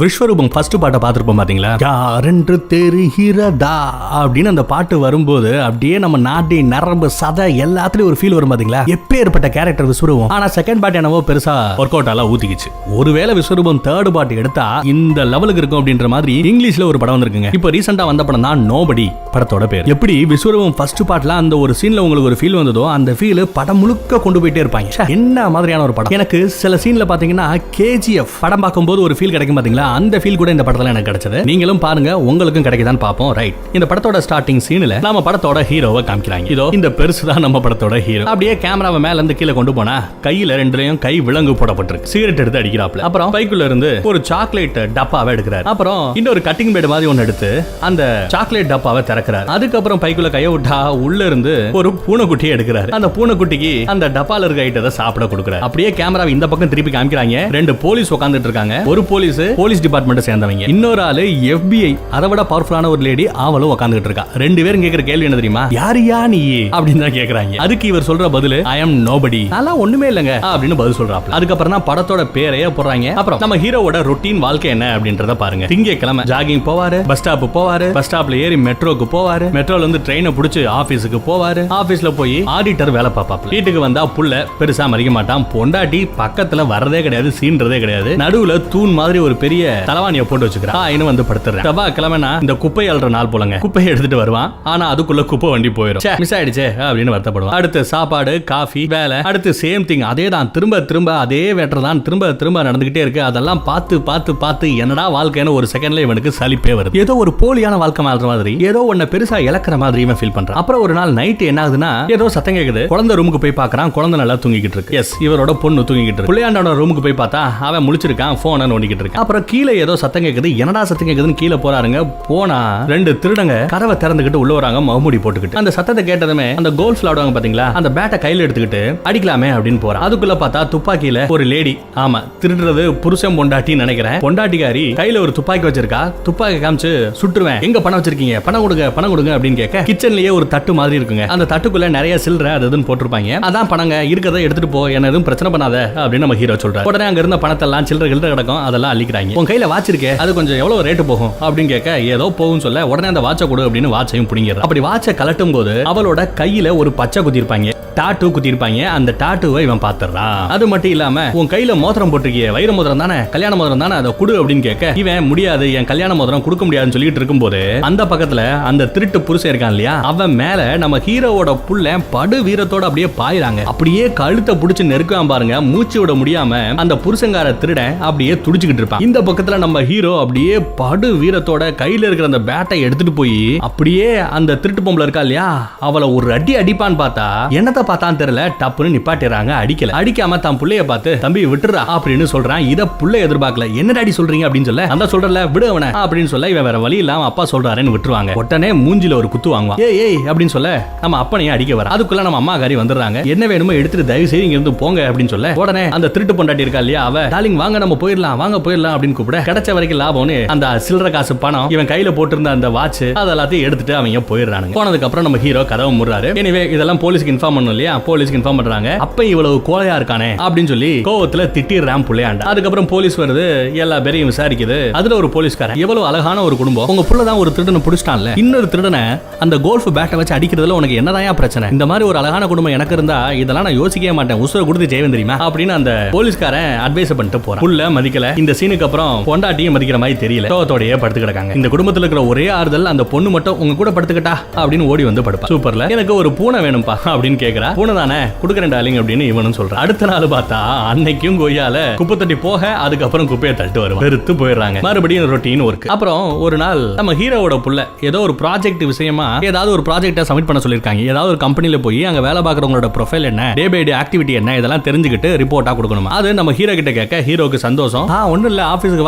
விஸ்வரூபம் first பாட்டை பார்த்துருப்போம் பாத்தீங்களா? யாரென்று தெரிகிறதா அப்படின்னு அந்த பாட்டு வரும்போது அப்படியே நம்ம நாட்டி நரம்பு சதை எல்லாத்துலயும் ஒரு ஃபீல் வரும் பாத்தீங்களா? எப்பேற்பட்ட கேரக்டர் விஸ்வரூபம். ஆனா செகண்ட் பாட்டு என்னவோ பெருசா ஒர்க் அவுட் ஆல ஊத்திக்கிச்சு. ஒருவேளை விஸ்வரூபம் தேர்ட் பாட்டு எடுத்தா இந்த லெவலுக்கு இருக்கும் அப்படின்ற மாதிரி இங்கிலீஷ்ல ஒரு படம் வந்திருக்குங்க. இப்போ ரீசெண்டா வந்த படம் தான் நோபடி படத்தோட பேர். எப்படி விஸ்வரூபம் ஃபர்ஸ்ட் பாட்டுல அந்த ஒரு சீன்ல உங்களுக்கு ஒரு ஃபீல் வந்ததோ அந்த ஃபீல் படம் முழுக்க கொண்டு போயிட்டே இருப்பாங்க. என்ன மாதிரியான ஒரு படம். எனக்கு சில சீன்ல பாத்தீங்கன்னா KGF படம் பார்க்கும்போது ஒரு ஃபீல் கிடைக்கும் பாத்தீங்களா? அந்த ஃபீல் கூட இந்த படத்துல எனக்கு கிடைச்சது. நீங்களும் பாருங்க, உங்களுக்கும் கிடைக்குதான்னு பாப்போம். ரைட், இந்த படத்தோட ஸ்டார்டிங் சீன்ல நாம படத்தோட ஹீரோவை காமிக்கிறாங்க. இதோ இந்த பெருசு தான் நம்ம படத்தோட ஹீரோ. அப்படியே கேமராவை மேல இருந்து கீழே கொண்டு போனா கையில ரெண்டுலயும் கை விலங்கு போடப்பட்டிருக்கு. சிகரெட் எடுத்து அடிக்கிறாப்ல. அப்புறம் பைக்குள்ள இருந்து ஒரு சாக்லேட் டப்பாவை எடுக்கிறாரு. அப்புறம் இன்னொரு கட்டிங் பேட் மாதிரி ஒன்னு எடுத்து அந்த சாக்லேட் டப்பாவை திறக்கிறாரு. அதுக்கப்புறம் பைக்குள்ள கைய விட்டா உள்ள இருந்து ஒரு பூனைக்குட்டியை எடுக்கிறாரு. அந்த பூனைக்குட்டிக்கு அந்த டப்பால இருக்க ஐட்டத்தை சாப்பிட கொடுக்கிறாரு. அப்படியே கேமராவை இந்த பக்கம் திருப்பி காமிக்கிறாங்க. ரெண்டு போலீஸ் உட்கார்ந்துட்டு இருக்காங்க. ஒரு போலீஸ் டிபார்ட்மெண்ட் சேர்ந்தவங்க, இன்னொரு ஆளு FBI, அதை விட பவர்ஃபுல்லான ஒரு லேடி, அவளும் உட்கார்ந்துட்டு இருக்கா. ரெண்டு பேரும் கேக்குற கேள்வி என்ன தெரியுமா? யாரியா நீ அப்படின்னு தான் கேக்குறாங்க. அதுக்கு இவர் சொல்ற பதில் I am nobody, அதெல்லாம் ஒண்ணுமே இல்லங்க அப்படின்னு பதில் சொல்றாப்ல. அதுக்கப்புறம் தான் படத்தோட பேரையே போடுறாங்க. அப்புறம் நம்ம ஹீரோவோட ரொட்டீன் வாழ்க்கை என்ன அப்படின்றத பாருங்க. திங்கட்கிழமை ஜாகிங் போவாரு, பஸ் ஸ்டாப் போவாரு, பஸ் ஸ்டாப்ல ஏறி மெட்ரோக்கு போவாரு, மெட்ரோல இருந்து ட்ரெயினை பிடிச்சு ஆபீஸுக்கு போவாரு, ஆபீஸ்ல போய் ஆடிட்டர் வேலை பார்ப்பாப்ல. வீட்டுக்கு வந்தா புள்ள பெருசா மதிக்க மாட்டான், பொண்டாட்டி பக்கத்துல வரதே கிடையாது, சீன்றதே கிடையாது, நடுவுல தூண் மாதிரி ஒரு பெரிய தலவாணியை போட்டு வச்சுக்கிறான். வந்து படுத்துறேன். செவ்வாய் கிழமைனா இந்த குப்பை அள்ளுற நாள் போலங்க. குப்பையை எடுத்துட்டு வருவான், ஆனா அதுக்குள்ள குப்பை வண்டி போயிடும். மிஸ் ஆயிடுச்சே அப்படின்னு வருத்தப்படுவான். அடுத்து சாப்பாடு, காஃபி, வேலை, அடுத்து சேம் திங், அதே தான், திரும்ப திரும்ப அதே வேட்டர் தான் திரும்ப திரும்ப நடந்துகிட்டே இருக்கு. அதெல்லாம் பார்த்து பார்த்து பார்த்து என்னடா வாழ்க்கைன்னு ஒரு செகண்ட்ல இவனுக்கு சலிப்பே வருது. ஏதோ ஒரு போலியான வாழ்க்கை வாழ்ற மாதிரி, ஏதோ ஒன்ன பெருசா இழக்கிற மாதிரி இவன் ஃபீல் பண்றான். அப்புறம் ஒரு நாள் நைட் என்ன ஆகுதுன்னா, ஏதோ சத்தம் கேக்குது. குழந்தை ரூமுக்கு போய் பார்க்கறான். குழந்தை நல்லா தூங்கிக்கிட்டு இருக்கு. எஸ், இவரோட பொண்ணு தூங்கிக்கிட்டு இருக்கு. பிள்ளையாண்டோட ரூமுக்கு போய் பார்த்தா அவன் முழிச்சிருக்கான், போனை நோண்டிக்கிட்டு இருக்கான். அப்புறம் கீழே ஏதோ சத்தம் கேக்குது. என்னடா சத்தம் கேக்குதுன்னு கீழே போறாருங்க. போனா ரெண்டு திருடங்க கதவை திறந்துக்கிட்டு உள்ள வராங்க, மகுமுடி போட்டுக்கிட்டு. அந்த சத்தத்தை கேட்டதுமே அந்த கோல்ஃப் விளையாடுவாங்க பாத்தீங்களா, அந்த பேட்டை கையில எடுத்துக்கிட்டு அடிக்கலாமே அப்படின்னு போறான். அதுக்குள்ள பார்த்தா துப்பாக்கியில ஒரு லேடி, ஆமா திருடுறது புருஷன் பொண்டாட்டின்னு நினைக்கிறேன், பொண்டாட்டிக்காரி கையில ஒரு துப்பாக்கி வச்சிருக்கா. துப்பாக்கி காமிச்சு சுட்டுருவேன், எங்க பணம் வச்சிருக்கீங்க, பணம் கொடுங்க பணம் கொடுங்க அப்படின்னு கேட்க, கிச்சன்லயே ஒரு தட்டு மாதிரி இருக்குங்க. அந்த தட்டுக்குள்ள நிறைய சில்லறை அது இதுன்னு போட்டிருப்பாங்க. அதான் பணங்க, இருக்கதை எடுத்துட்டு போ, என்ன எதுவும் பிரச்சனை பண்ணாத அப்படின்னு நம்ம ஹீரோ சொல்றாரு. உடனே அங்க இருந்த பணத்தை எல்லாம் சில்லறை கிட்ட கிடக்கும், அதெல்லாம் அள்ளிக்கிறாங்க. உன் கையில வாட்ச் இருக்கே, அது கொஞ்சம் எவ்வளவு ரேட்டு போகும் அப்படின்னு கேட்க, ஏதோ போகும் சொல்ல, உடனே அந்த வாட்சை கொடு அப்படின்னு வாட்சையும் புடிங்கிற. அப்படி வாட்சை கலட்டும் போது அவளோட கையில ஒரு பச்சை குத்திருப்பாங்க, டாட்டூ குத்திருப்பாங்க. அந்த டாட்டூவை இவன் பாத்துறான். அது மட்டும் இல்லாம, உன் கையில மோதிரம் போட்டிருக்கிய, வைர மோதிரம் தானே, கல்யாண மோதிரம் தானே, அதை குடு அப்படின்னு கேட்க, இவன் முடியாது, என் கல்யாண மோதிரம் கொடுக்க முடியாதுன்னு சொல்லிட்டு இருக்கும்போது அந்த பக்கத்துல அந்த திருட்டு புருஷன் இருக்கான் இல்லையா, அவன் மேல நம்ம ஹீரோவோட புள்ள படு வீரத்தோட அப்படியே பாயிறாங்க. அப்படியே கழுத்தை புடிச்சு நெருக்காம பாருங்க, மூச்சு விட முடியாம அந்த புருஷங்கார திருடன் அப்படியே துடிச்சுக்கிட்டு இருப்பான். இந்த பக்கத்துல நம்ம ஹீரோ அப்படியே படு வீரத்தோட கையில இருக்கிற அந்த பேட்டை எடுத்துட்டு போய் அப்படியே அந்த திருட்டு பொம்பளை இருக்கா இல்லையா, அவளை ஒரு அடி அடிப்பான்னு பார்த்தா என்னத்த பார்த்தான்னு தெரியல, டப்புன்னு நிப்பாட்டிறாங்க. அடிக்கல. அடிக்காம தான் புள்ளைய பார்த்து தம்பி விட்டுறா அப்படின்னு சொல்றான். இத புள்ள எதிர்பார்க்கல. என்னடா அடி சொல்றீங்க அப்படின்னு சொல்ல, அந்த சொல்றல விடு அவனை அப்படின்னு சொல்ல, இவன் வேற வழி இல்லாம அப்பா சொல்றாருன்னு விட்டுருவாங்க. உடனே மூஞ்சில ஒரு குத்து வாங்குவான். ஏய் ஏய் அப்படின்னு சொல்ல, நம்ம அப்பனையும் அடிக்க வர. அதுக்குள்ள நம்ம அம்மா காரி வந்துடுறாங்க. என்ன வேணுமோ எடுத்துட்டு தயவு செய்து இங்க இருந்து போங்க அப்படின்னு சொல்ல, உடனே அந்த திருட்டு பொண்டாட்டி இருக்கா இல்லையா, அவ டார்லிங் வாங்க நம்ம போயிடலாம் வாங்க போயிடலாம் அப்படின்னு கூப்பிட, கிடைச்ச வரைக்கும் லாபம்னு அந்த சில்லற காசு பணம் இவன் கையில போட்டிருந்த அந்த வாட்ச் அதெல்லாத்தையும் எடுத்துட்டு அவங்க போயிடுறாங்க. போனதுக்கு அப்புறம் நம்ம ஹீரோ கதவை முறாரு. எனவே இதெல்லாம் போலீஸ்க்கு இன்ஃபார்ம் பண்ணணும் இல்லையா, போலீஸ்க்கு இன்ஃபார்ம் பண்றாங்க. அப்ப இவ்வளவு கோழையா இருக்கானே அப்படின்னு சொல்லி கோவத்துல திட்டிடுறான் புள்ளையாண்டா. அதுக்கப்புறம் போலீஸ் வருது, எல்லா பேரையும் விசாரிக்குது. அதுல ஒரு போலீஸ்காரன், எவ்வளவு அழகான ஒரு குடும்பம், உங்க புள்ள தான் ஒரு திருடனை பிடிச்சிட்டான்ல, இன்னொரு திருடனை அந்த கோல்ஃப் பேட்டை வச்சு அடிக்கிறதுல உனக்கு என்னதான் பிரச்சனை, இந்த மாதிரி ஒரு அழகான குடும்பம் எனக்கு இருந்தா இதெல்லாம் நான் யோசிக்கவே மாட்டேன், உசுரை கொடுத்து ஜெயவன் தெரியுமா அப்படின்னு அந்த போலீஸ்காரன் அட்வைஸ் பண்ணிட்டு போறான். புள்ள மதிக்கல. இந்த சீனுக்கு அப்புறம் பொண்டாட்டியும் மதிக்கிற மாதிரி தெரியல, கோவத்தோடயே படுத்து கிடக்காங்க. இந்த குடும்பத்துல இருக்கிற ஒரே ஆறுதல், அந்த பொண்ணு மட்டும் உங்க கூட படுத்துக்கிட்டா அப்படின்னு ஓடி வந்து படுப்பா. சூப்பர்ல, எனக்கு ஒரு பூனை வேணும்பா அப்படின்னு கேக்குறா. பூனை தானே குடுக்கறேன் டார்லிங் அப்படின்னு இவனும் சொல்றான். அடுத்த நாள் பார்த்தா அன்னைக்கும் கொய்யால குப்பை தட்டி போக, அதுக்கப்புறம் குப்பையை தட்டு வருவான். வெறுத்து போயிடுறாங்க. மறுபடியும் ரொட்டீன் ஒர்க். அப்புறம் ஒரு நாள் நம்ம ஹீரோவோட புள்ள ஏதோ ஒரு ப்ராஜெக்ட் விஷயமா ஏதாவது ஒரு ப்ராஜெக்ட்டை சப்மிட் பண்ண சொல்லிருக்காங்க. ஏதாவது ஒரு கம்பெனில போய் அங்க வேலை பார்க்கறவங்களோட ப்ரொஃபைல் என்ன, டே பை டே ஆக்டிவிட்டி என்ன, இதெல்லாம் தெரிஞ்சுக்கிட்டு ரிப்போர்ட்டா கொடுக்கணுமா. அது நம்ம ஹீரோ கிட்ட கேட்க ஹீரோக்கு சந்தோஷம். ஒண்ணும் இல்ல, ஆபீஸ்க்கு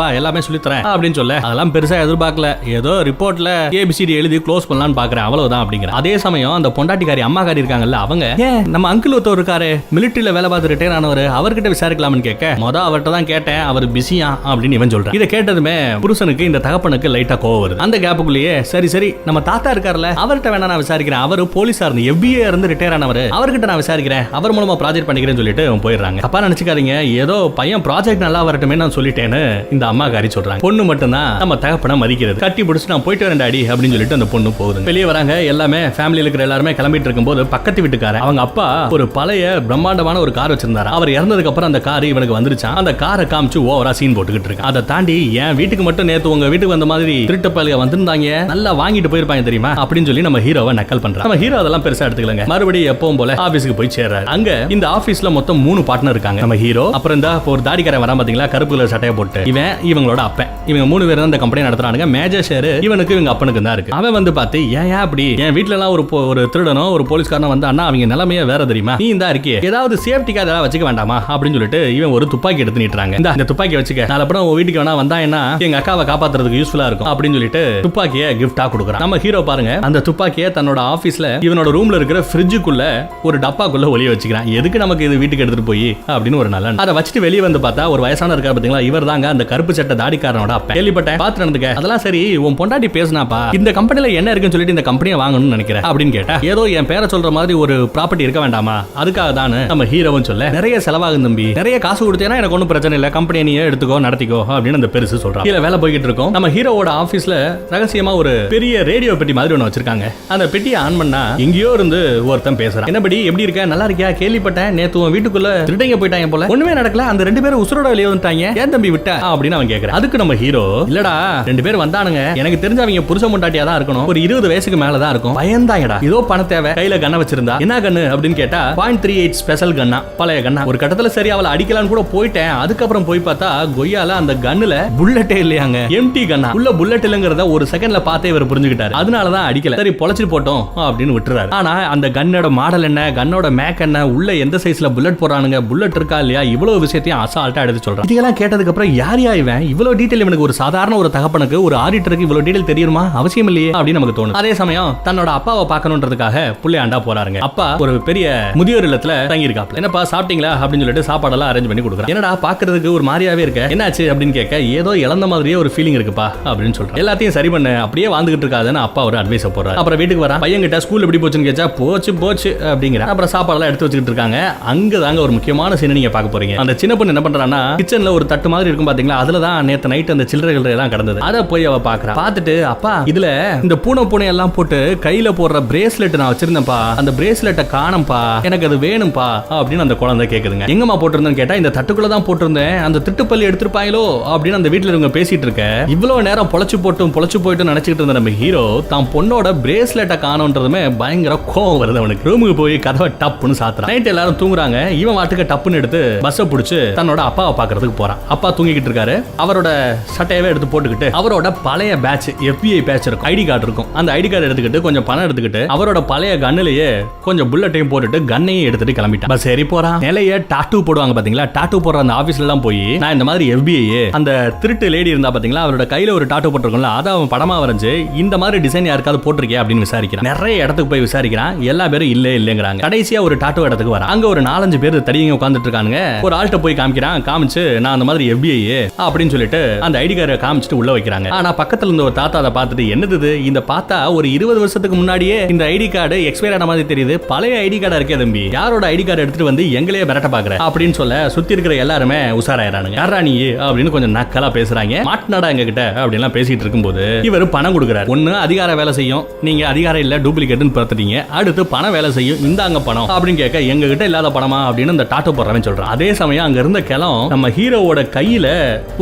வா எல்லாமே சொல்லி தரேன் அப்படின்னு சொல்ல, அதெல்லாம் பெருசா எதிர்பார்க்கல, ஏதோ ரிப்போர்ட்ல ABCD எழுதி க்ளோஸ் பண்ணலாம்னு பாக்குறேன் அவ்வளவுதான் அப்படிங்கிற. அதே சமயம் அந்த பொண்டாட்டிக்காரி அம்மாக்காரி இருக்காங்கல்ல, அவங்க ஏன் நம்ம அங்கிள் ஒருத்தர் இருக்காரு மிலிட்டரியில வேலை பார்த்து ரிட்டையர் ஆனவர், அவர்கிட்ட விசாரிக்கலாம்னு கேட்க அவர்கிட்ட தான் கேட்டேன், அவர் பிஸியா அப்படின்னு இவன் சொல்றான். இதை கேட்டதுமே புருஷனுக்கு இந்த தகப்பனுக்கு லைட்டா கோவம் வருது. அந்த கேப்புக்குள்ளேயே சரி நம்ம தாத்தா இருக்காருல்ல அவர்கிட்ட வேணா நான் விசாரிக்கிறேன், அவரு போலீஸா இருந்து FBI இருந்து ரிட்டையர் ஆனவர், அவர்கிட்ட நான் விசாரிக்கிறேன், அவர் மூலமா ப்ராஜெக்ட் பண்ணிக்கிறேன்னு சொல்லிட்டு போயிடுறாங்க. அப்பா நினைச்சுக்காதீங்க, ஏதோ பையன் ப்ராஜெக்ட் நல்லா வரட்டுமே நான் சொல்லிட்டேன்னு இந்த அம்மா காரி சொல்றாங்க. பொண்ணு மட்டும் தான் நம்ம தகப்பனை மதிக்கிறது. கட்டி பிடிச்சு நான் போயிட்டு வரேன் டாடி அப்படின்னு சொல்லிட்டு அந்த பொண்ணு போகுது. வெளியே வராங்க. எல்லாமே ஃபேமிலியில இருக்கிற எல்லாருமே கிளம்பிட்டு இருக்கும்போது பக்கத்து வீட்டுக்காரர் அவங்க அப்பா ஒரு பழைய பிரம்மாண்டமான ஒரு கார் வச்சிருந்தாரு. அவர் இறந்ததுக்கு அப்புறம் அந்த கார் இவனுக்கு வந்துருச்சான். அந்த காரை காமிச்சு ஓவரா சீன் போட்டுக்கிட்டு இருக்கு. அதை தாண்டி என் வீட்டுக்கு மட்டும் நேத்து உங்க வீட்டுக்கு வந்த மாதிரி திருட்டு பையங்க வந்திருந்தாங்க, நல்லா வாங்கிட்டு போயிருப்பாங்க தெரியுமா அப்படின்னு சொல்லி நம்ம ஹீரோவை நக்கல் பண்றாங்க. நம்ம ஹீரோ அதெல்லாம் பெருசா எடுத்துக்கலங்க. மறுபடியும் எப்பவும் போல ஆபீஸ்க்கு போய் சேர்றாரு. அங்க இந்த ஆபீஸ்ல மொத்தம் 3 பார்ட்னர் இருக்காங்க. நம்ம ஹீரோ, அப்புறம் இந்த ஒரு தாடிக்காரன் வரா பாத்தீங்களா கருப்பு கலர் சட்டையை போட்டு, இவங்களோட அப்பன். இவங்க 3 பேர் தான் இந்த கம்பெனி நடத்துறாங்க. மேஜர் ஷேர் இவனுக்கு இவங்க அப்பனுக்கு தான் இருக்கு. அவன் வந்து பார்த்து ஏன் அப்படி என் வீட்ல எல்லாம் ஒரு திருடனோ ஒரு போலீஸ்காரனோ வந்து அண்ணா அவங்க நிலைமையே வேற தெரியுமா, நீ இந்த இருக்கே ஏதாவது சேஃப்டிக்கா அதெல்லாம் வச்சுக்க வேண்டாமா அப்படின்னு சொல்லிட்டு இவன் ஒரு துப்பாக்கி எடுத்து நீட்டுறாங்க. இந்த துப்பாக்கி வச்சுக்க, நாளை அப்புறம் உன் வீட்டுக்கு வேணா வந்தாங்கன்னா எங்க அக்காவை காப்பாத்துறதுக்கு யூஸ்ஃபுல்லா இருக்கும் அப்படின்னு சொல்லிட்டு துப்பாக்கியை கிஃப்டா கொடுக்குறான். நம்ம ஹீரோ பாருங்க அந்த துப்பாக்கியை தன்னோட ஆபீஸ்ல இவனோட ரூம்ல இருக்கிற ஃப்ரிட்ஜுக்குள்ள ஒரு டப்பாக்குள்ள ஒளிய வச்சுக்கிறான். எதுக்கு நமக்கு இது வீட்டுக்கு எடுத்துட்டு போய் அப்படின்னு ஒரு நல்ல அதை வச்சுட்டு வெளியே வந்து பார்த்தா ஒரு வயசான இருக்கா பாத்தீங்களா, இவர் தாங்க அந்த கருப்பு சட்டை தாடிக்காரனோட அப்பன். கேள்விப்பட்டேன், பார்த்து நடந்துக்க. அதெல்லாம் சரி, உன் பொண்டாட்டி பேசினாப்பா இந்த கம்பெனில என்ன இருக்குன்னு சொல்லிட்டு இந்த கம்பெனியை வாங்கணும்னு நினைக்கிறேன் அப்படின்னு கேட்டா, ஏதோ என் பேரை சொல்ற மாதிரி ஒரு ப்ராப்பர்ட்டி இருக்க வேண்டாமா, அதுக்காக தான் நம்ம ஹீரோவும் சொல்ல, நிறைய செலவாகும் தம்பி, நிறைய காசு கொடுத்தேன்னா எனக்கு ஒன்றும் பிரச்சனை இல்லை, கம்பெனியை நீ எடுத்துக்கோ நடத்திக்கோ அப்படின்னு அந்த பெருசு சொல்றான். கீழே வேலை போய்கிட்டு இருக்கும். நம்ம ஹீரோவோட ஆபீஸ்ல ரகசியமா ஒரு பெரிய ரேடியோ பெட்டி மாதிரி ஒன்று வச்சிருக்காங்க. அந்த பெட்டியை ஆன் பண்ணா எங்கேயோ இருந்து ஒருத்தன் பேசுறான். என்னபடி எப்படி இருக்க, நல்லா இருக்கியா, கேள்விப்பட்டேன் நேத்து உன் வீட்டுக்குள்ள திருடங்க போயிட்டாங்க போல, ஒண்ணுமே நடக்கல, அந்த 2 பேரும் உசுரோட வெளியே வந்துட்டாங்க, ஏன் தம்பி விட்ட அப்படின்னு அவன் கேட்கறான். அதுக்கு நம்ம ஹீரோ, இல்லடா 2 பேர் வந்தானுங்க, எனக்கு தெரிஞ்ச அவங்க புருஷ முண்டாட்டியா தான் இருக்கணும், ஒரு 20 வயசுக்கு மேலதான் இருக்கும், பயந்தாங்கடா, ஏதோ பண தேவை, கையில கண்ண வச்சிருந்தா, என்ன கண்ணு அப்படின்னு கேட்டா 0.38 ஸ்பெஷல் கண்ணா, பழைய கண்ணா, ஒரு கட்டத்துல சரி அவளை அடிக்கலான்னு கூட போயிட்டேன், அதுக்கப்புறம் போய் பார்த்தா கொய்யால அந்த கண்ணுல புல்லட்டே இல்லையாங்க, எம்டி கண்ணா, உள்ள புல்லட் இல்லங்கிறத ஒரு செகண்ட்ல பார்த்தே இவர் புரிஞ்சுக்கிட்டாரு, அதனாலதான் அடிக்கல, சரி பொழைச்சிட்டு போட்டோம் அப்படின்னு விட்டுறாரு. ஆனா அந்த கண்ணோட மாடல் என்ன, கண்ணோட மேக் என்ன, உள்ள எந்த சைஸ்ல புல்லட் போறானுங்க, புல்லட் இருக்கா இல்லையா, இவ்வளவு விஷயத்தையும் அசால்ட்டா எடுத்து சொல்றான். இதெல்லாம் கேட்டதுக்கு அப்புறம் யார் இவன் இவ்வளவு டீடைல், இவனுக்கு ஒரு சாதாரண ஒரு தகப்பனுக்கு ஒரு ஆடிட்டருக்கு இவ்வளவு டீடைல் தெரியுமா, அவசியம் இல்லையே அப்படின்னு நமக்கு தோணும். அதே சமயம் தன்னோட அப்பாவை பார்க்கணுன்றதுக்காக புள்ளையாண்டா போறாருங்க. அப்பா ஒரு பெரிய முதியோர் இல்லத்துல தங்கி இருக்காப்ல. என்னப்பா சாப்பிட்டீங்களா அப்படின்னு சொல்லிட்டு சாப்பாடெல்லாம் அரேஞ்ச் பண்ணி கொடுக்குறான். என்னடா பாக்குறதுக்கு ஒரு மாதிரியாவே இருக்க, என்னாச்சு அப்படின்னு கேட்க, ஏதோ இழந்த மாதிரியே ஒரு ஃபீலிங் இருக்குப்பா அப்படின்னு சொல்றான். எல்லாத்தையும் சரி பண்ணு, அப்படியே வாழ்ந்துகிட்டு இருக்காதுன்னு அப்பா ஒரு அட்வைஸ் போறாரு. அப்புறம் வீட்டுக்கு வரான். பையன் கிட்ட ஸ்கூல் எப்படி போச்சுன்னு கேட்டா போச்சு அப்படிங்கிற. அப்புறம் சாப்பாடெல்லாம் எடுத்து வச்சுக்கிட்டு இருக்காங்க. அங்க தாங்க ஒரு முக்கியமான சீன் நீங்க பார்க்க போறீங்க. அந்த சின்ன பொண்ணு என்ன பண்றான்னா, கிச்சன்ல ஒரு தட்டு மாதிரி இருக்கும் பாத்தீங்களா, அதுலதான் நேத்து நைட் அந்த சில்லறைகள் எல்லாம் கடந்தது. அத போய் அவ பாக்குறா. பார்த்துட்டு, அப்பா இதுல இந்த பூனை எல்லாம் போட்டு கையில போடுற பிரேஸ்லெட் நான் வச்சிருந்தேன்ப்பா, அந்த பிரேஸ்லெட்டை காணோம்பா, எனக்கு அது வேணும்பா அப்படின்னு அந்த குழந்தை கேக்குதுங்க. எங்கம்மா போட்டிருந்தேன்னு கேட்டா, இந்த தட்டுக்குள்ள தான் போட்டிருந்தேன், அந்த திட்டுப்பள்ளி எடுத்துருப்பாங்களோ அப்படின்னு அந்த வீட்டுல இவங்க பேசிட்டு இருக்க. இவ்வளவு நேரம் பொழைச்சு போயிட்டு நினைச்சிட்டு இருந்த நம்ம ஹீரோ தான் பொண்ணோட பிரேஸ்லெட்டை காணோன்றதுமே பயங்கர கோவம் வருது அவனுக்கு. ரூமுக்கு போய் கதவை டப்புன்னு சாத்துறான். நைட் எல்லாரும் தூங்குறாங்க. இவன் வாட்டுக்கு டப்புன்னு எடுத்து பஸ்ஸை பிடிச்சு தன்னோட அப்பாவை பாக்குறதுக்கு போறான். அப்பா தூங்கிக்கிட்டு இருக்காரு. அவரோட சட்டையவே எடுத்து போட்டுக்கிட்டு அவரோட பழைய பேட்ச் FBI பேட்ச் இருக்கும், ஐடி கார்டு இருக்கும், அந்த ஐடி கார்டு எடுத்துக்கிட்டு கொஞ்சம் பணம் எடுத்துக்கிட்டு அவரோட பழைய கண்ணிலேயே கொஞ்சம் புல்லட்டையும் போட்டுட்டு கண்ணையும் எடுத்துட்டு கிளம்பிட்டான். பஸ் ஏறி போறான். நிலைய டாட்டூ போடுவாங்க பாத்தீங்களா, டாட்டூ போடுற அந்த ஆபீஸ்ல எல்லாம் போய் நான் இந்த மாதிரி FBI அந்த திருட்டு லேடி இருந்தா பாத்தீங்களா, அவரோட கையில ஒரு டாட்டூ போட்டிருக்கோம்ல, அதை அவன் படமா வரைஞ்சு இந்த மாதிரி டிசைன் யாருக்காவது போட்டிருக்கே அப்படின்னு விசாரிக்கிறான். நிறைய இடத்துக்கு போய் விசாரிக்கிறான். எல்லா பேரும் இல்லங்கிறாங்க. கடைசியா ஒரு டாட்டூ இடத்துக்கு வர. அங்க ஒரு 4-5 பேர் தடியங்க உட்கார்ந்துட்டு இருக்காங்க. ஒரு ஆள்கிட்ட போய் காமிக்கிறான். காமிச்சு நான் அந்த மாதிரி FBI அப்படின்னு சொல்லிட்டு அந்த ஐடி கார்டை காமிச்சிட்டு உள்ள வைக்கிறாங்க. ஆனா பக்கத்துல இருந்த ஒரு தாத்தா அதை பார்த்துட்டு, என்னது இந்த பார்த்தா ஒரு 20 வருஷத்துக்கு முன்னாடியே இந்த ஐடி கார்டு எக்ஸ்பயர் ஆன மாதிரி தெரியுது, பழைய ஐடி கார்டா இருக்கே தம்பி, யாரோட ஐடி கார்டு எடுத்துட்டு வந்து எங்களையே மிரட்ட பாக்குற அப்படின்னு சொல்ல சுத்தி இருக்கிற எல்லாருமே உசாராயிரானுங்க. யாரா நீ அப்படின்னு கொஞ்சம் நக்கலா பேசுறாங்க. மாட்டினாடா எங்க கிட்ட அப்படின்லாம் பேசிட்டு இருக்கும்போது இவர் பணம் கொடுக்குறாரு. ஒண்ணு அதிகார வேலை செய்யும், நீங்க அதிகாரம் இல்ல டூப்ளிகேட்னு பார்த்துட்டீங்க, அடுத்து பணம் வேலை செய்யும், இந்தாங்க பணம் அப்படின்னு கேட்க, எங்க கிட்ட இல்லாத பணமா அப்படின்னு அந்த டாட்டூ போடுறவன் சொல்றான். அதே சமயம் அங்க இருந்த கிளம் நம்ம ஹீரோவோட கையில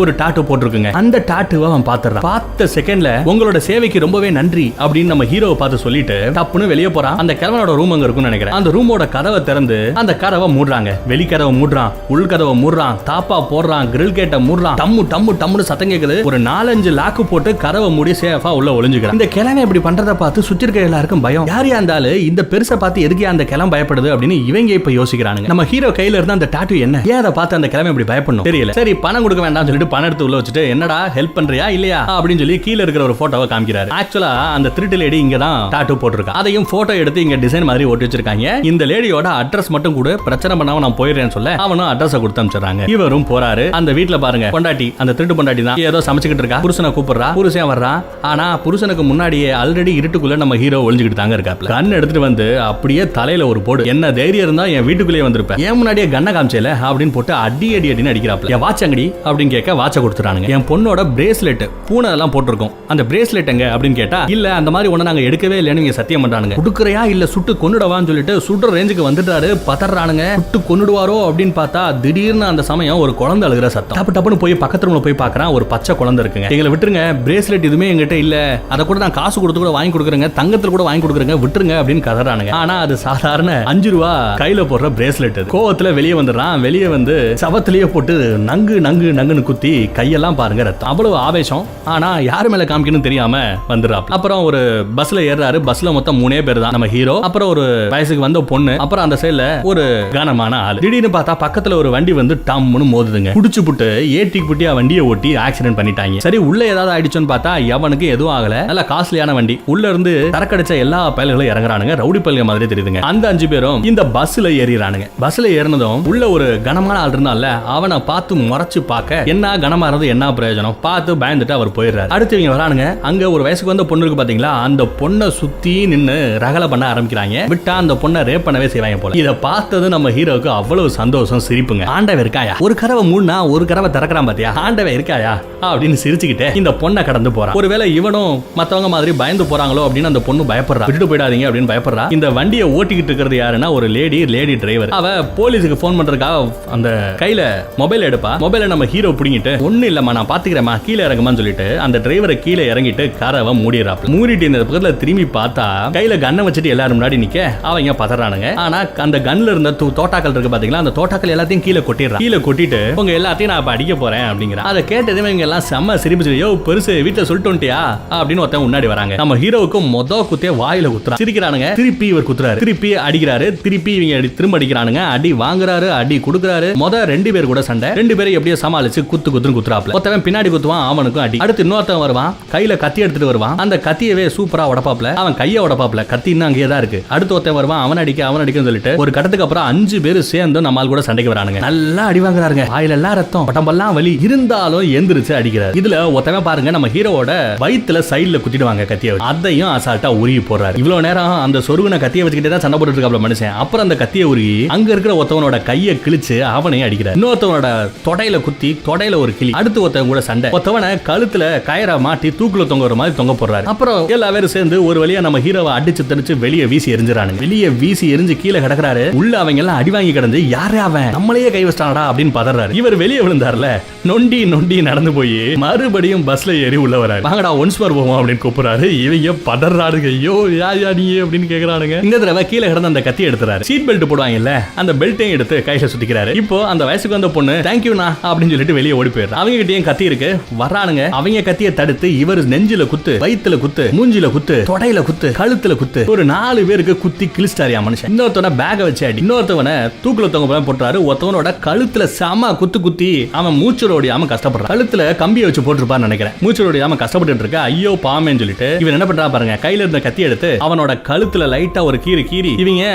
ஒரு டாட்டூ போட்டிருக்குங்க. அந்த டாட்டூவை அவன் பாத்துறான். பார்த்த செகண்ட்ல உங்களோட சேவைக்கு ரொம்பவே நன்றி அப்படின்னு நம்ம ஹீரோவை பார்த்து சொல்லிட்டு டப்புன்னு வெளியே போறான். அந்த கிழவனோட ரூம் அங்க இருக்கும்னு நினைக்கிறேன். அந்த ரூமோட கதவை திறந்து அந்த கதவை மூடுறாங்க. வெளி கதவை மூடுறான், உள் கதவை மூடுறான், தாப்பா போடுறான், கிரில் கேட்ட மூடுறான். டம்முன்னு சத்தம் கேக்குது. ஒரு 4-5 லாக்கு போட்டு கதவை மூடி சேஃபா உள்ள ஒளிஞ்சுக்கிறான். இந்த கிழவன் இப்படி பண்றத பார்த்து சுத்தி இருக்க எல்லாருக்கும் பயம். யாரையா இருந்தாலும் இந்த பெருசை பார்த்து எதுக்கு அந்த கிளம் பயப்படுது அப்படின்னு இவங்க இப்ப யோசிக்கிறானுங்க. நம்ம ஹீரோ கையில இருந்த அந்த டாட்டூ என்ன, ஏன் அதை பார்த்து அந்த கிழமை இப்படி பயப்படணும் தெரியல. சரி பணம் கொடுக்க வேண்டாம் சொல்லிட்டு பணம் எடுத்து உள்ள வச்சுட்டு, என்னடா ஹெல்ப் பண்றியா இல்லையா அப்படின்னு சொல்லி கீழ இருக்கிற ஒரு போட்டோவை காமிக்கிறாரு. ஆக்சுவலா அந்த திருட்டு லேடி இங்க தான் டாட்டூ போட்டிருக்கா. அதையும் போட்டோ எடுத்து இங்க டிசைன் மாதிரி ஒட்டி வச்சிருக்காங்க. இருக்காங்க. இந்த லேடியோட அட்ரஸ் மட்டும் கூட பிரச்சனை பண்ணாம நான் போயிடுறேன்னு சொல்ல அவனும் அட்ரஸ் கொடுத்து அனுப்பிச்சாங்க. இவரும் போறாரு. அந்த வீட்ல பாருங்க பொண்டாட்டி, அந்த திருட்டு பொண்டாட்டி தான் ஏதோ சமைச்சுக்கிட்டு இருக்கா. புருஷனை கூப்பிடுறா, புருஷன் வர்றான். ஆனா புருஷனுக்கு முன்னாடியே ஆல்ரெடி இருட்டுக்குள்ள நம்ம ஹீரோ ஒளிஞ்சுக்கிட்டு தாங்க இருக்காப்ல. கண் எடுத்துட்டு வந்து அப்படியே தலையில ஒரு போடு. என்ன தைரியம் இருந்தா என் வீட்டுக்குள்ளே வந்திருப்பேன், ஏன் முன்னாடியே கண்ணை காமிச்சல அப்படின்னு போட்டு அடி அடி அடின்னு அடிக்கிறாப்ல. என் வாட்ச் அங்கடி அப்படின்னு கேட்க வாட்சை கொடுத்துறானுங்க. என் பொண்ணோட பிரேஸ்லெட் பூனை எல்லாம் போட்டிருக்கோம், அந்த பிரேஸ்லெட் எங்க அப்படின்னு கேட்டா இல்ல அந்த மாதிரி ஒண்ணு நாங்க எடுக்கவே இல்லைன்னு சத்தியம் பண்றானுங்க. குடுக்கறையா இல்ல சுட்டு கொன்னுடவான்னு சொல்லிட்டு சுடுற ரேஞ்சுக்கு வந்துட்டாரு. பதறானுங்க. சுட்டு கொன்னுடுவாரோ அப்படின்னு பார்த்தா திடீர்னு அந்த சமயம் ஒரு குழந்தை அழுகிற சத்தம். டப்பு டப்புன்னு போய் பக்கத்து ரூம்ல போய் பார்க்கறான். ஒரு பச்சை குழந்தை இருக்குங்க. எங்களை விட்டுருங்க, பிரேஸ்லெட் எதுவுமே எங்கிட்ட இல்ல, அதை கூட நான் காசு கொடுத்து கூட வாங்கி கொடுக்குறேங்க, தங்கத்துல கூட வாங்கி கொடுக்குறேங்க, விட்டுருங்க அப்படின்னு கதறானுங்க. ஆனா அது சாதாரண 5 ரூபா கையில போடுற பிரேஸ்லெட். கோவத்துல வெளியே வந்துடுறான். வெளியே வந்து சவத்திலேயே போட்டு நங்கு நங்கு நங்குன்னு குத்தி கையெல்லாம் பாருங்க ரத்தம். அவ்வளவு ஆவேசம். ஆனா யாரு மேல காமிக்கணும்னு தெரியாம வந்துடுறான். அப்புறம் ஒரு பஸ்ல ஏறாரு. பஸ்ல மொத்தம் 3 பேர் தான். நம்ம ஹீரோ, அப்புறம் ஒரு வயசுக்கு வந்த பொண்ணு, அப்புறம் அந்த சைடுல ஒரு கனமான ஆளு. திடீர்னு பார்த்தா பக்கத்துல ஒரு வண்டி வந்து டம்னு மோதுதுங்க. குடிச்சு புட்டு ஏட்டி புட்டியா வண்டியை ஓட்டி ஆக்சிடென்ட் பண்ணிட்டாங்க. சரி உள்ள ஏதாவது ஆயிடுச்சுன்னு பார்த்தா எவனுக்கு எதுவும் ஆகல. நல்ல காஸ்ட்லியான வண்டி. உள்ள இருந்து தரக்கடிச்ச எல்லா பயல்களும் இறங்குறானுங்க. ரவுடி பயல்க மாதிரி தெரியுதுங்க. அந்த 5 பேரும் இந்த பஸ்ல ஏறிறானுங்க. பஸ்ல ஏறினதும் உள்ள ஒரு கனமான ஆள் இருந்தால அவனை பார்த்து முறைச்சு பார்க்க என்ன கனமா இருந்து என்ன பிரயோஜனம் பார்த்து பயந்துட்டு அவர் போயிடுறாரு. அடுத்து இவங்க வரானுங்க. அங்க ஒரு வயசுக்கு வந்த பொண்ணு இருக்கு பாத்தீங்களா, அந்த பொண்ணை சுத்தி நின்னு ரகல பண்ண ஆரம்பிக்கிறாங்க. விட்டா அந்த பொண்ணை ரேப் பண்ணவே செய்வாங்க போல. இத பார்த்தது நம்ம ஹீரோக்கு அவ்வளவு சந்தோஷம், சிரிப்புங்க. ஆண்டவன் இருக்காயா, ஒரு கதவை மூடுனா ஒரு கதவை திறக்கறான் பாத்தியா, ஆண்டவன் இருக்காயா அப்படின்னு சிரிச்சுக்கிட்டே இந்த பொண்ணை கடந்து போறான். ஒருவேளை இவனும் மத்தவங்க மாதிரி பயந்து போறாங்களோ அப்படின்னு அந்த பொண்ணு பயப்படுறா. விட்டுட்டு போயிடாதீங்க அப்படின்னு பயப்படுறா. இந்த வண்டியை ஓட்டிக்கிட்டு இருக்கிறது யாருன்னா ஒரு லேடி டிரைவர். அவ போலீஸுக்கு போன் பண்றதுக்காக அந்த கையில மொபைல் எடுப்பா. மொபைலை நம்ம ஹீரோ புடிங்கிட்டு ஒண்ணு இல்லம்மா நான் பாத்துக்கிறேன் கீழே இறங்குமான்னு சொல்லிட்டு அந்த டிரைவரை கீழே இறங்கிட்டு கரவை மூடிடுறாப்ல. மூடிட்டு இந்த பக்கத்துல திரும்பி பார்த்தா கையில கண்ணை வச்சுட்டு எல்லாரும் முன்னாடி நிக்க அவங்க பதறானுங்க. ஆனா அந்த கன்ல இருந்த தோட்டாக்கள் இருக்கு பாத்தீங்களா, அந்த தோட்டாக்கள் எல்லாத்தையும் கீழே கொட்டிடுறா. கீழே கொட்டிட்டு உங்க எல்லாத்தையும் நான் அடிக்க போறேன் அப்படிங்கிற. அதை கேட்டதுமே இவங்க எல்லாம் செம்ம சிரிப்பு. யோ பெருசு வீட்டுல சொல்லிட்டு வந்துட்டியா அப்படின்னு ஒருத்தன் முன்னாடி வராங்க. நம்ம ஹீரோவுக்கு மொத குத்தே வாயில குத்துறா. சிரிக்கிறானுங்க. திருப்பி இவர் குத்துறாரு. திருப்பி அடிக்கிறாரு. திருப்பி இவங்க திரும்ப அடிக்கிறானுங்க. அடி வாங்குறாரு, அடி கொடுக்குறாரு. மொத 2 பேர் கூட சண்டை. 2 பேரும் எப்படியோ சமாளிச்சு குத்துன்னு குத்துறாப்ல. ஒருத்தவன் பின்னாடி குத்துவான், அவனுக்கும் அடி. அடுத்து இன்னொருத்தன் வருவான், கையில கத்தி எடுத்துட்டு வருவான். அந்த கத்தியவே சூப்பரா உடப்பாப்ல. அவன் கைய உடப்பாப்ல. கத்தி இன்னும் அங்கேயே தான் இருக்கு. அடுத்து ஒருத்தன் வருவான், அவன் அடிக்குன்னு சொல்லிட்டு ஒரு கட்டத்துக்கு அப்புறம் 5 பேர் சேர்ந்து நம்மால் கூட சண்டைக்கு வரானுங்க. நல்லா அடி வாங்குறாங்க. வாயில எல்லாம் ரத்தம், உடம்பெல்லாம் வலி. இருந்தாலும் எந்திரிச்சு அடிக்கிறாரு. இதுல ஒருத்தவன் பாருங்க நம்ம ஹீரோவோட வயித்துல சைடுல குத்திடுவாங்க கத்திய. அதையும் அசால்ட்டா உருகி போறாரு. இவ்வளவு நேரம் அந்த சொருகுன கத்தியை வச்சுக்கிட்டே தான் சண்டை போட்டுட்டு இருக்காப்ல மனுஷன். அப்புறம் அந்த கத்தியை உருகி அங்க இருக்கிற ஒருத்தவனோட கையை கிழிச்சு அவனையும் அடிக்கிறார். இன்னொருத்தவனோட தொடையில குத்தி தொடையில ஒரு கிளி. அடுத்து ஒருத்தவன் கூட சண்டை. ஒருத்தவனை கழுத்துல கயிறை மாட்டி தூக்குல தொங்குற மாதிரி தொங்க போடுறாரு. அப்புறம் எல்லா பேரும் சேர்ந்து ஒரு வழியா நம்ம ஹீரோவை அடிச்சு தடிச்சு வெளியே வீசி எரிஞ்சிரானுங்க. வெளியே வீசி எரிஞ்சு கீழே கிடக்குறாரு. உள்ள அவங்க எல்லாம் அடி வாங்கி கிடந்து யாரே அவன் நம்மளையே கை வச்சிட்டானடா அப்படின்னு பதறாரு. இவர் வெளியே விழுந்தார்ல, நொண்டி நொண்டி நடந்து போய் மறுபடியும் பஸ்ல ஏறி உள்ள வராரு. வாங்கடா ஒன்ஸ் மோர் போவோம் அப்படின்னு கூப்பிடுறாரு. இவங்க பதறாருங்க. ஐயோ யா நீ அப்படின்னு கேக்குறானுங்க. இந்த தடவை கீழே கிடந்த அந்த கத்தி எடுத்துறாரு. சீட் பெல்ட் போடுவாங்கல்ல, அந்த பெல்ட்டையும் எடுத்து கையில சுத்திக்கிறாரு. இப்போ அந்த வயசுக்கு வந்த பொண்ணு தேங்க்யூண்ணா அப்படின்னு சொல்லிட்டு வெளியே ஓடி போயிடுறாரு. அவங்க கிட்டயும் கத்தி இருக்கு. வர்றானுங்க. அவங்க கத்தியை தடுத்து இவர் நெஞ்சில குத்து, வயித்துல குத்து, மூஞ்சில குத்து, தொடையில குத்து, கழுத்துல குத்து. ஒரு 4 பேருக்கு குத்தி கிழிச்சிட்டாரியா மனுஷன். இன்னொருத்தவன பேக வச்சு அடி. இன்னொருத்தவன தூக்குல தொங்க போட்டாரு. ஒருத்தவனோட கழுத்துல செம குத்தி அவன் மூச்சுரோடியாம கஷ்டப்படுறான். கழுத்துல கம்பியை வச்சு போட்டுருப்பான்னு நினைக்கிறேன். மூச்சுரோடியாம கஷ்டப்பட்டு இருக்க. ஐயோ பாமேன்னு சொல்லிட்டு இவன் என்ன பண்றா பாருங்க, கையில இருந்த கத்தி எடுத்து அவனோட கழுத்துல லைட்டா ஒரு கீறி இவங்க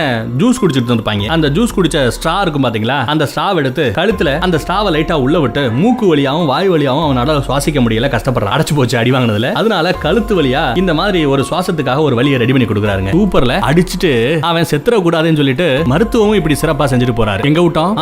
ஜூஸ் குடிச்சிட்டு இருப்பாங்க. அந்த ஜூஸ் குடிச்ச ஸ்ட்ரா இருக்கும் பாத்தீங்களா, அந்த ஸ்ட்ராவ் எடுத்து கழுத்துல அந்த ஸ்ட்ராவை லைட்டா உள்ள விட்டு மூக்கு வழியாவும் வாய் வழியாவும் அவனால சுவாசிக்க முடியல, கஷ்டப்படுறான். அடைச்சு போச்சு அடி வாங்கினதுல. அதனால கழுத்து வழியா இந்த மாதிரி ஒரு சுவாசத்துக்காக ஒரு வழியை ரெடி பண்ணி கொடுக்குறாருங்க. சூப்பர்ல அடிச்சுட்டு அவன் செத்துற கூடாதுன்னு சொல்லிட்டு மருத்துவமும் இப்படி சிறப்பா செஞ்சுட்டு போறாரு. எங்க விட்டோம்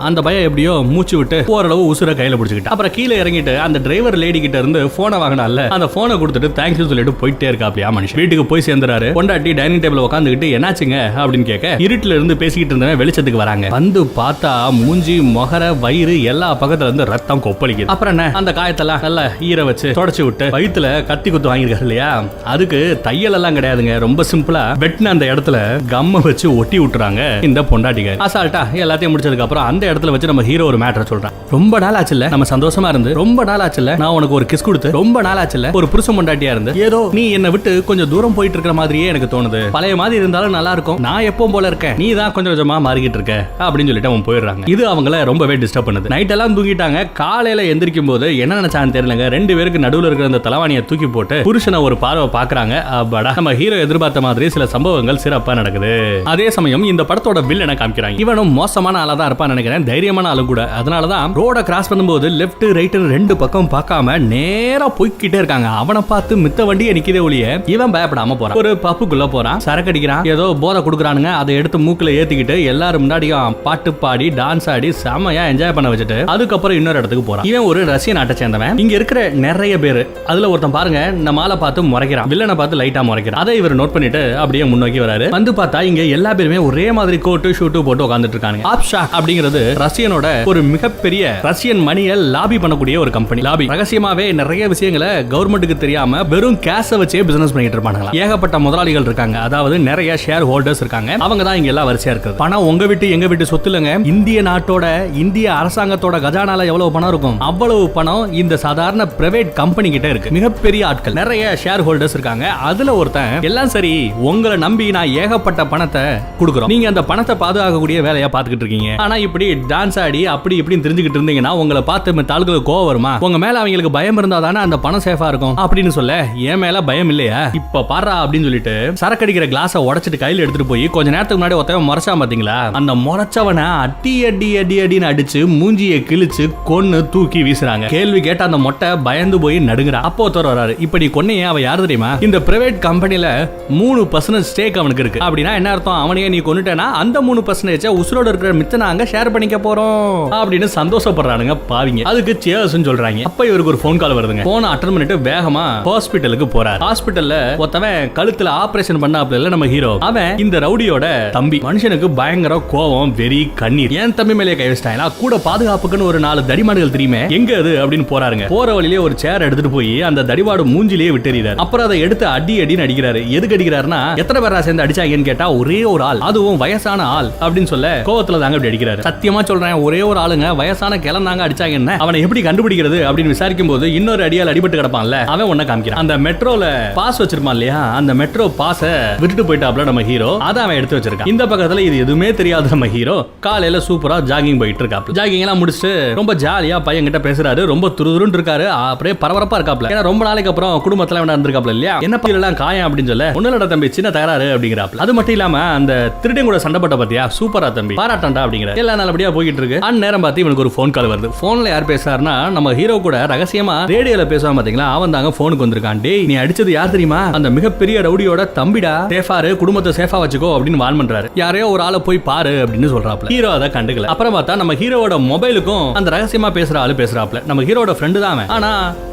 அந்த பையன் எப்படியோ மூச்சு விட்டு ஓரளவு உசுர கையில பிடிச்சிக்கிட்டு அப்புறம் கீழே இறங்கிட்டு அந்த டிரைவர் லேடி கிட்ட இருந்து போனை வாங்கினால அந்த போனை கொடுத்துட்டு தேங்க்யூ சொல்லிட்டு போயிட்டே இருக்காப்லையா மனுஷன். வீட்டுக்கு போய் சேர்ந்துறாரு. பொண்டாட்டி டைனிங் டேபிள் உட்காந்துக்கிட்டு என்னாச்சுங்க அப்படின்னு கேட்க இருட்டுல இருந்து பேசிக்கிட்டு இருந்தவன் வெளிச்சத்துக்கு வராங்க. வந்து பார்த்தா மூஞ்சி முகர வயிறு எல்லா பக்கத்துல இருந்து ரத்தம் கொப்பளிக்குது. அப்புறம் என்ன அந்த காயத்தெல்லாம் நல்லா ஈர வச்சு தொடச்சு விட்டு வயித்துல கத்தி குத்து வாங்கிருக்காரு இல்லையா, அதுக்கு தையல் எல்லாம் கிடையாதுங்க. ரொம்ப சிம்பிளா வெட்டின அந்த இடத்துல கம்ம வச்சு ஒட்டி விட்டுறாங்க இந்த பொண்டாட்டிங்க. அசால்ட்டா எல்லாத்தையும் முடிச்சதுக்கு அப்புறம் அந்த இடத்துல வச்சு நம்ம ஹீரோ ஒரு மேட்டர் சொல்றான். ரொம்ப நாள் ஆச்சுல்ல நம்ம சந்தோஷமா இருந்து, ரொம்ப நாள் ஆச்சுல்ல நான் உனக்கு ஒரு கிஸ் கொடுத்து, ரொம்ப நாள் ஆச்சுல்ல ஒரு புருஷன் பொண்டாட்டியா இருந்து, ஏதோ நீ என்னை விட்டு கொஞ்சம் தூரம் போயிட்டு இருக்கிற மாதிரியே எனக்கு தோணுது. பழைய மாதிரி இருந்தாலும் நல்லா இருக்கும். நான் எப்பவும் போல இருக்கேன், நீ தான் கொஞ்சம் கொஞ்சமா மாறிக்கிட்டு இருக்க அப்படின்னு சொல்லிட்டு அவன் போயிடுறாங்க. இது அவங்கள ரொம்பவே டிஸ்டர்ப் பண்ணுது. நைட் எல்லாம் தூங்கிட்டாங்க. காலையில எந்திரிக்கும் போது என்ன நினைச்சான்னு தெரியலங்க, 2 பேருக்கு நடுவுல இருக்கிற அந்த தலைவாணியை தூக்கி போட்டு புருஷனை ஒரு பார்வை பாக்குறாங்க. நம்ம ஹீரோ எதிர்பார்த்த மாதிரி சில சம்பவங்கள் சிறப்பா நடக்குது. போறாரு. அதே சமயம் இந்த படத்தோட வில்லனை காமிக்கிறாங்க. இவனும் மோசமான ஆளா தான் இருப்பான்னு நினைக்கிறேன், தைரியமான ஆளு கூட. அதனாலதான் ரோட கிராஸ் பண்ணும்போது லெஃப்ட் ரைட் ரெண்டு பக்கம் பார்க்காம நேரா போய்கிட்டே இருக்காங்க. அவனை பார்த்து மித்த வண்டியை நிக்கதே ஒழிய இவன் பயப்படாம போறான். ஒரு பப்புக்குள்ள போறான், சரக்கு அடிக்கிறான், ஏதோ போதை கொடுக்குறானுங்க. அதை எடுத்து மூக்குல ஏத்திக்கிட்டு எல்லாரும் முன்னாடியும் பாட்டு பாடி டான்ஸ் ஆடி செமையா என்ஜாய் பண்ண வச்சுட்டு அதுக்கப்புறம் இன்னொரு இடத்துக்கு போறான். இவன் ஒரு ரஷ்ய நாட்டை சேர்ந்தவன். இங்க இருக்கிற நிறைய பேரு, அதுல ஒருத்தன் பாருங்க நம்ம ஆளை பார்த்து முறைக்கிறான், வில்லனை பார்த்து லைட்டா முறைக்கிறான். அதை இவர் நோட் பண்ணிட்டு அப்படியே முன்னோக்கி வராரு. வந்து பார்த்தா இங்க எல்லா பேருமே ஒரே மாதிரி கோட்டு ஷூட்டு போட்டு உட்கார்ந்துட்டு இருக்காங்க. ஆப்ஷாக் அப்படிங்கிறது ரஷ்யனோட ஒரு மிகப்பெரிய ரஷ்யன் மணியை லாபி பண்ணக்கூடிய ஒரு கம்பெனி. லாபி ரகசியமாவே நிறைய விஷயங்களை கவர்மெண்ட்டுக்கு தெரியாம வெறும் கேஷ வச்சே பிசினஸ் பண்ணிட்டு இருப்பாங்க. ஏகப்பட்ட முதலாளிகள் இருக்காங்க, அதாவது நிறைய ஷேர் ஹோல்டர்ஸ் இருக்காங்க. அவங்க தான் இங்க எல்லாம் வரிசையா இருக்கு. பணம் உங்க வீட்டு எங்க வீட்டு சொத்து இல்லங்க. இந்திய நாட்டோட இந்திய அரசாங்கத்தோட கஜானால எவ்வளவு பணம் இருக்கும் அவ்வளவு பணம் இந்த சாதாரண பிரைவேட் கம்பெனி கிட்ட இருக்கு. மிகப்பெரிய ஆட்கள், நிறைய ஷேர் ஹோல்டர்ஸ் இருக்காங்க. அதுல ஒருத்தன் எல்லாம் சரி உங்களை நம்பி நான் ஏகப்பட்ட பணத்தை கொடுக்குறோம், நீங்க அந்த பணத்தை பாதுகாக்கக்கூடிய வேலையா பாத்துக்கிட்டு இருக்கீங்க. ஆனா இப்படி டான்ஸ் ஆடி அப்படி இப்படி தெரிஞ்சுக்கிட்டு இருந்தீங்கன்னா உங்களை பார்த்து தாளுகளுக்கு கோவம் வருமா? உங்க மேல அவங்களுக்கு பயம் இருந்தா தானே அந்த பணம் சேஃபா இருக்கும் அப்படின்னு சொல்ல, என் மேல பயம் இல்லையா இப்ப பாரா அப்படின்னு சொல்லிட்டு சரக்கு அடிக்கிற கிளாஸை உடைச்சிட்டு கையில எடுத்துட்டு போய் கொஞ்ச நேரத்துக்கு முன்னாடி ஒருத்தவன் முறைச்சான் பாத்தீங்களா, அந்த முறைச்சவனை அடி அடி அடி அடின்னு அடிச்சு மூஞ்சியை கிழிச்சு கொன்னு தூக்கி வீசுறாங்க. கேள்வி கேட்ட அந்த மொட்டை பயந்து போய் நடுங்குறா. அப்போ ஒருத்தர் வராரு, இப்படி கொன்னையே அவ யாரு தெரியுமா, இந்த பிரைவேட் கம்பெனில 3% ஸ்டேக் அவனுக்கு இருக்கு. அப்படின்னா என்ன அர்த்தம், அவனையே நீ கொன்னுட்டேனா அந்த 3% உசுரோட இருக்கிற மித்த நாங்க ஷேர் பண்ணிக்க போறோம் அப்படின்னு சந்தோஷப்படுறானுங்க பாவிங்க. அதுக்கு சேர்ஸ்னு சொல்றாங்க. அப்ப இவருக்கு ஒரு ஃபோன் கால் வருதுங்க. போன் அட்டெண்ட் பண்ணிட்டு வேகமா ஹாஸ்பிடலுக்கு போறாரு. ஹாஸ்பிடல்ல ஒருத்தவன் கழுத்துல ஆபரேஷன் பண்ணாப்ல இல்ல நம்ம ஹீரோ, அவன் இந்த ரவுடியோட தம்பி. மனுஷனுக்கு பயங்கர கோவம், வெறி, கண்ணீர். ஏன் தம்பி மேலே கை வச்சிட்டாங்க, கூட பாதுகாப்புக்குன்னு ஒரு 4 தடிமாடுகள் தெரியுமே எங்க அது அப்படின்னு போறாருங்க. போற வழியிலே ஒரு சேர் எடுத்துட்டு போய் அந்த தடிவாடு மூஞ்சிலேயே விட்டுறாரு. அப்புறம் அதை எடுத்து அடி அடின்னு அடிக்கிறாரு. எதுக்கு அடிக்கிறாருன்னா, எத்தனை பேரா சேர்ந்து அடிச்சாங்கன்னு கேட்டா ஒரே ஒரு ஆள், அதுவும் வயசான ஆள் அப்படின்னு சொல்ல கோவத்துல தாங்க அப்படி அடிக்கிறாரு. சத்தியமா சொல்றேன், ஒரே ஒரு ஆளுங்க வயசான கிளந்தாங்க அடிச்சாங்கன்னு. அவனை எப்படி கண்டுபிடிக்கிறது அப்படின்னு விசாரிக்கும் போது இன்னொரு அடியால் அடிபட்டு கிடப்பான்ல, அவன் ஒன்ன காமிக்கிறான். அந்த மெட்ரோல பாஸ் வச்சிருப்பான் இல்லையா, அந்த மெட்ரோ பாஸ விட்டுட்டு போயிட்டாப்ல நம்ம ஹீரோ, அதை அவன் எடுத்து வச்சிருக்கான். இந்த பக்கத்துல இது எதுவுமே தெரியாத நம்ம ஹீரோ காலையில சூப்பரா ஜாகிங் போயிட்டு இருக்காப்ல. ஜாகிங் எல்லாம் முடிச்சுட்டு ரொம்ப ஜாலியா பையன் கிட்ட பேசுறாரு. ரொம்ப துருதுருன்னு இருக்காரு, அப்படியே பரபரப்பா இருக்காப்ல. ஏன்னா ரொம்ப நாளைக்கு அப்புறம் குடும்பத்துல இருந்திருக்காப்ல இல்லையா, என்ன பீரெல்லாம் காயம் அப்படின்னு சொல்ல, ஒண்ணுலடா தம்பி சின்ன தகராறு அப்படிங்கிறாப்ல. அது மட்டும் இல்லாம அந்த திருடன் கூட சண்டை போட்ட பாத்தியா, சூப்பரா தம்பி பாராட்டண்டா அப்படிங்கிற. எல்லாம் நல்லபடியா போயிட்டு இருக்கு. நேரம் பார்த்து இவனுக்கு ஒரு ஃபோன் கால் வருது. போன்ல யார் பேசுறாருன்னா, நம்ம ஹீரோ கூட ரகசியமா ரேடியோல பேசுவான் பாத்தீங்களா, அவன் தாங்க போனுக்கு வந்திருக்கான். டேய் நீ அடிச்சது யார் தெரியுமா, அந்த மிகப்பெரிய ரவுடியோட தம்பிடா, சேஃபாரு குடும்பத்தை சேஃபா வச்சுக்கோ அப்படின்னு வார்ன் பண்றாரு. யாரையோ ஒரு ஆளை போய் பாரு அப்படின்னு சொல்றாப்ல. ஹீரோ அதை கண்டுக்கல. அப்புறம் பார்த்தா நம்ம ஹீரோவோட மொபைலுக்கும் அந்த ரகசியமா பேசுற ஆளு பேசுறாப்ல. நம்ம ஹீரோட ஃப்ரெண்டு தான் அவன், ஆனா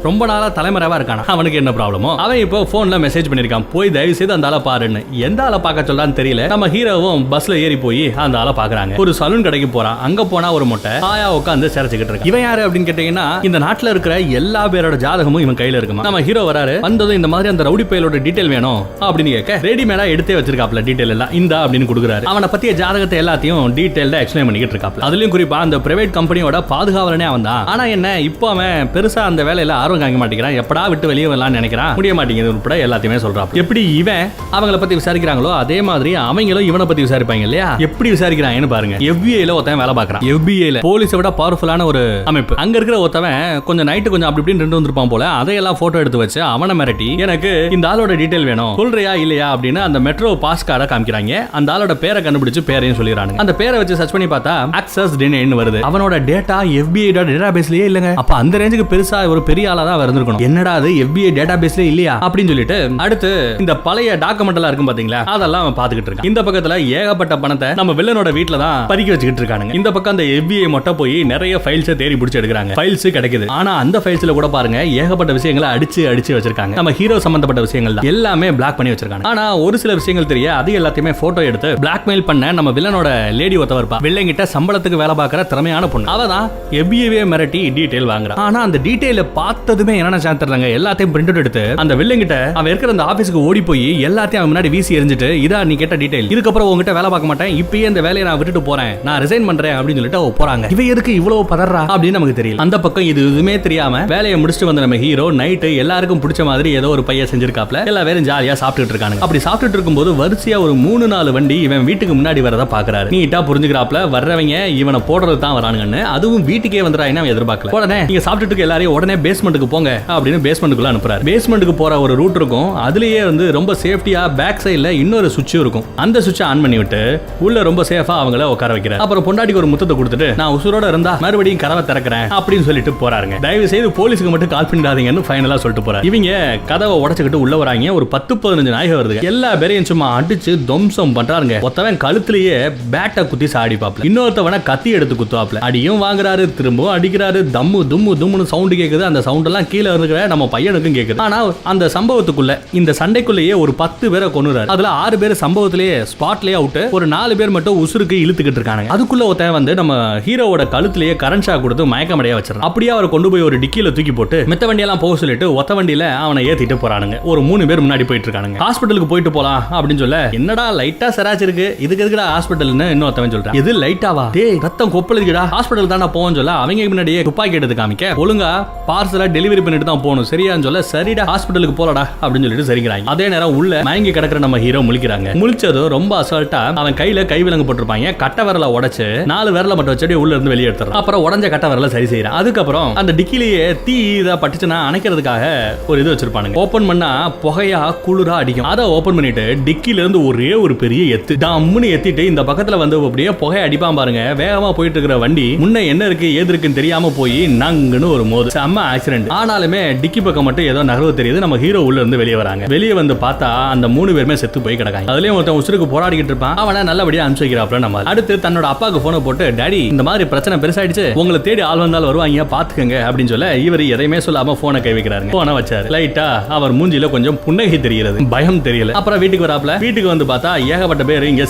ரொம்ப நாளா தலைமறைவா இருக்கானா. அவனுக்கு என்ன ப்ராப்ளமோ, அவன் இப்போ போன்ல மெசேஜ் பண்ணிருக்கான், போய் தயவு செய்து அந்த ஆளை பாருன்னு. எந்த ஆளை பார்க்க சொல்றான்னு தெரியல. நம்ம ஹீரோவும் பஸ்ல ஏறி போய் அந்த ஆளை பாக்குறாங்க. ஒரு சலூன் கடைக்கு போறான். அங்க போனா ஒரு மொட்டை ஆயா உட்காந்து சிறச்சுக்கிட்டு இருக்கான். இவன் யாரு அப்படின்னு கேட்டீங்கன்னா, இந்த நாட்டுல இருக்கிற எல்லா பேரோட ஜாதகமும் இவன் கையில இருக்குமா. நம்ம ஹீரோ வராரு, வந்ததும் இந்த மாதிரி அந்த ரவுடி பயலோட டீடைல் வேணும் அப்படின்னு கேட்க, ரெடிமேடா எடுத்தே வச்சிருக்காப்ல டீடைல் எல்லாம், இந்த அப்படின்னு கொடுக்குறாரு. அவனை பத்திய ஜாதகத்தை எல்லாத்தையும் டீடைல்டா எக்ஸ்பிளைன் பண்ணிக்கிட்டு இருக்காப்ல. அதுலயும் குறிப்பா அந்த பிரைவேட் கம்பெனியோட பாதுகாவலனே அவன் தான். ஆனா என்ன இப்போ அவன் பெருசா அந்த வேலையில ஆர்வம் காமிக்க மாட்டேங்கிறான். எப்படா விட்டு வெளியே வரலாம்னு நினைக்கிறான், முடிய மாட்டேங்குது உட்பட எல்லாத்தையுமே சொல்றான். எப்படி இவன் அவங்கள பத்தி விசாரிக்கிறாங்களோ அதே மாதிரி அவங்களும் இவனை பத்தி விசாரிப்பாங்க இல்லையா. எப்படி விசாரிக்கிறாங்கன்னு பாருங்க. FBI ல ஒருத்தன் வேலை பார்க்கறான். FBI ல போலீஸை விட பவர்ஃபுல்லான ஒரு அமைப்பு. அங்க இருக்கிற ஒருத்தவன் கொஞ்சம் நைட்டு கொஞ்சம் அப்படி இப்படின்னு ரெண்டு வந்திருப்பான் போல. அதையெல்லாம் போட்டோ எடுத்து வச்சு அவனை மிரட்டி, எனக்கு இந்த ஆளோட டீடைல் வேணும் சொல்றியா இல்லையா அப்படின்னு அந்த மெட்ரோ பாஸ் கார்டை காமிக்கிறாங்க. அந்த ஆளோட பேரை கண்டுபிடிச்சு பேரையும் சொல்லிடுறாங்க. அந்த பேரை வச்சு சர்ச் பண்ணி பார்த்தா ஆக்சஸ் டினைன்னு வருது. அவனோட டேட்டா FBI டேட்டாபேஸ்லயே இல்லங்க. அப்ப அந்த ரேஞ்சுக்கு பெருசா ஒரு பெரிய ஆளா தான் இருந்திருக்கணும். என்னடா அது FBI டேட்டாபேஸ்ல இல்லையா அப்படின்னு சொல்லிட்டு அடுத்து இந்த பழைய டாக்குமெண்ட் எல்லாம் இருக்கும் பாத்தீங்களா, அதெல்லாம் அவன் பாத்துக்கிட்டு இருக்கான். இந்த பக்கத்துல ஏகப்பட்ட பணத்தை நம்ம வில்லனோட வீட்ல தான் பதுக்கி வச்சுக்கிட்டு இருக்கானுங்க. இந்த பக்கம் அந்த FBI மட்டும் போய் நிறைய ஃபைல்ஸ் தேடி பிடிச்சு எடுக்கிறாங்க. ஃபைல்ஸ் கிடைக்குது. ஆனா அந்த ஃபைல்ஸ்ல கூட பாருங்க ஏகப்பட்ட விஷயங்களை அடிச்சு அடிச்சு வச்சிருக்காங்க. நம்ம ஹீரோ சம்பந்தப்பட்ட விஷயங்கள் தான் எல்லாமே பிளாக் பண்ணி வச்சிருக்காங்க. ஆனா ஒரு சில விஷயங்கள் தெரிய அது எல்லாத்தையுமே போட்டோ எடுத்து பிளாக்மெயில் பண்ண நம்ம வில்லனோட லேடி ஒருத்தவர் இருப்பா. வில்லங்கிட்ட சம்பளத்துக்கு வேலை பார்க்கற திறமையான பொண்ணு. அவதான் FBI மிரட்டி டீடைல் வாங்குறா. ஆனா அந்த டீடைல பார்த்ததுமே என்ன சாந்தறாங்க, எல்லாத்தையும் பிரிண்ட் அவுட் எடுத்து அந்த வில்லங்கிட்ட அவன் இருக்கிற அந்த ஆபீஸ்க்கு ஓடி போய் எல்லாத்தையும் அவன் முன்னாடி வீசி எறிஞ்சிட்டு, இதா நீ கேட்ட டீடைல், இதுக்கப்புறம் உங்ககிட்ட வேலை பார்க்க மாட்டேன், இப்பயே இந்த வேலையை நான் விட்டுட்டு போறேன், நான் ரிசைன் பண்றேன் அப்படின்னு சொல்லிட்டு அவ போறாங்க. இவ எதுக்கு இவ்வளவு பதறா அப்படின்னு நமக்கு தெரியல. அந்த பக்கம் இது எதுவுமே தெரியாம வேலையை முடிச்சுட்டு வந்த நம்ம ஹீரோ நைட்டு எல்லாருக்கும் பிடிச்ச மாதிரி ஏதோ ஒரு பைய செஞ்சிருக்காப்ல. எல்லா பேரும் ஜாலியா சாப்பிட்டுட்டு இருக்காங்க. அப்படி சாப்பிட்டுட்டு இருக்கும்போது வரிசையா ஒரு 3-4 வண்டி இவன் வீட்டுக்கு முன்னாடி வரத பாக்குறாரு. நீட்டா புரிஞ்சுக்கிறாப்ல வர்றவங்க இவனை போடுறது தான் வரானுங்கன்னு. அதுவும் வீட்டுக்கே வந்துறாங்க எதிர்பார்க்கல. உடனே நீங்க சாப்பிட்டுட்டு எல்லாரையும் உடனே பேஸ்மெண்ட்டுக்கு போங்க அப்படின்னு பேஸ்மெண்ட்டுக்குள்ள அனுப்புறாரு. பேஸ்மெண்ட்டுக்கு போற ஒரு ரூட் இருக்கும். அதுலயே வந்து ரொம்ப சேஃப்டியா பேக் சைடுல இன்னொரு சுவிட்ச் இருக்கும். அந்த சுவிட்சை ஆன் பண்ணி விட்டு உள்ள ரொம்ப சேஃபா அவங்கள உட்கார வைக்கிறார். அப்புறம் பொண்டாட்டிக்கு ஒரு முத்தத்தை கொடுத்துட்டு நான் உசுரோட இருந்தா மறுபடியும் கதவை திறக்கிறேன் அப்படின்னு சொல்லிட்டு போறாருங்க. தயவு செய்து போலீஸுக்கு மட்டும் கால் பண்ணிடாதீங்கன்னு ஃபைனலா சொல்லிட்டு போறாரு. இவங்க கதவை உடைச்சுக்கிட்டு உள்ள வராங்க. ஒரு 10-15 நாய்கள் வருது. எல்லா பேரையும் சும்மா அடிச்சு துவம்சம் பண்றாங்க. ஒருத்தவன் கழுத்துலயே பேட்டை குத்தி சாடி பாப்ல, இன்னொருத்தவன கத்தி எடுத்து குத்துவாப்ல. அடியும் வாங்குறாரு, திரும்பவும் அடிக்கிறாரு. தம்மு தும்மு தும்முன்னு சவுண்ட் கேக்குது. அந்த சவுண்ட் எல்லாம் கீழே இருக்கிற நம்ம பையனுக்கும் கேக்குது. ஆனா அந்த சம்பவத்துக்குள்ள இந்த சண்டைக்குள்ளேயே ஒரு 10 பேரை கொன்னுறாரு. அதுல 6 பேர் சம்பவத்திலேயே ஸ்பாட்லயே அவுட். ஒரு 4 பேர் மட்டும் உசுருக்கு இழுத்துக்கிட்டு இருக்காங்க. அதுக்குள்ள ஒருத்தன் வந்து நம்ம ஹீரோவோட கழுத்துலயே கரண்ட் ஷாக் கொடுத்து மயக்கமடைய வச்சிருக்கான். அப்படியே அவரை கொண்டு போய் ஒரு டிக்கில தூக்கி போட்டு மித்த வண்டியெல்லாம் போக சொல்லிட்டு ஒத்த வண்டியில அவனை ஏத்திட்டு போறானுங்க. ஒரு 3 பேர் முன்னாடி போயிட்டு இருக்கானுங்க. ஹாஸ்பிட்டலுக்கு போயிட்டு போலாம் அப்படின்னு சொல்ல, என்னடா லைட்டா சராச்சு இருக்கு, இதுக்கு எதுக்குடா ஹாஸ்பிட்டல்னு இன்னொருத்தவன் சொல்றான். இது லைட்டாவா, டேய் ரத்தம் கொப்பளிக்குடா, ஹாஸ்பிட்டல் தானே போவோம்னு சொல்ல, அவங்க முன்னாடியே துப்பாக்கி எடுத்து காமிக்க, ஒழுங்கா பார்சலா டெலிவரி பண்ணிட்டு தான் போகணும் சரியான்னு சொல்ல, சரிடா ஹாஸ்பிட்டலுக்கு போலடா அப்படின்னு சொல்லிட்டு சரிக்கிறாங்க. அதே நேரம் உள்ள மயங்கி கிடக்குற நம்ம ஹீரோ முழிக்கிறாங்க. முழிச்சதும் ரொம்ப அசால்ட்டா அவன் கையில கை விலங்கு போட்டிருப்பாங்க. கட்ட விரல உடைச்சு 4 விரல மட்டும் வச்சு உள்ள இருந்து வெளியே எடுத்துறான். அப்புறம் உடஞ்ச கட்ட விரல சரி செய்யறான். அதுக்கப்புறம் அந்த டிக்கிலேயே தீ இதை பட்டுச்சுன்னா அணைக்கிறதுக்காக ஒரு இது வச்சிருப்பானுங்க. ஓபன் பண்ணா புகையா குளிரா அடிக்கும். அதை ஓபன் பண்ணிட்டு டிக்கில இருந்து ஒரே ஒரு பெரிய எத்து டம்முன்னு எத்திட்டு இந்த பக்கத்துல வந்து அப்படியே புகை அடிப்பான் பாருங்க. வேகமா போயிட்டு இருக்கிற வண்டி முன்ன என்ன இருக்கு ஏது இருக்குன்னு தெரியாம போய் நங்குன்னு ஒரு மோது. செம்ம ஆக்சிடென்ட். ஆனாலுமே டிக்கி பக்கம் மட்டும் ஏதோ நகர்வு தெரியுது. நம்ம ஹீரோ உள்ள இருந்து வெளியே வராங்க. வெளியே வந்து பார்த்தா அந்த 3 பேருமே செத்து போய் கிடக்காங்க. அதுலயும் ஒருத்தன் உசுருக்கு போராடிக்கிட்டு இருப்பான். அவனை நல்லபடியா அனுப்பிச்சு வைக்கிறாப்ல. நம்ம அடுத்து தன்னோட அப்பாவுக்கு போன போட்டு, டாடி இந்த மாதிரி பிரச்சனை பெருசாயிடுச்சு, உங்களை தேடி ஆள் வந்தாலும் வருவாங்க பாத்துக்கங்க அப்படின்னு சொல்ல, இவர் எதையுமே சொல்லாம போனை கை வைக்கிறாரு. போனை வச்சாரு. லைட்டா அவர் மூஞ்சில கொஞ்சம் புன்னகை தெரிகிறது, பயம் தெரியல. அப்புறம் வீட்டுக்கு வராப்ல. வீட்டுக்கு வந்து பார்த்தா ஏகப்பட்ட பேர் இங்க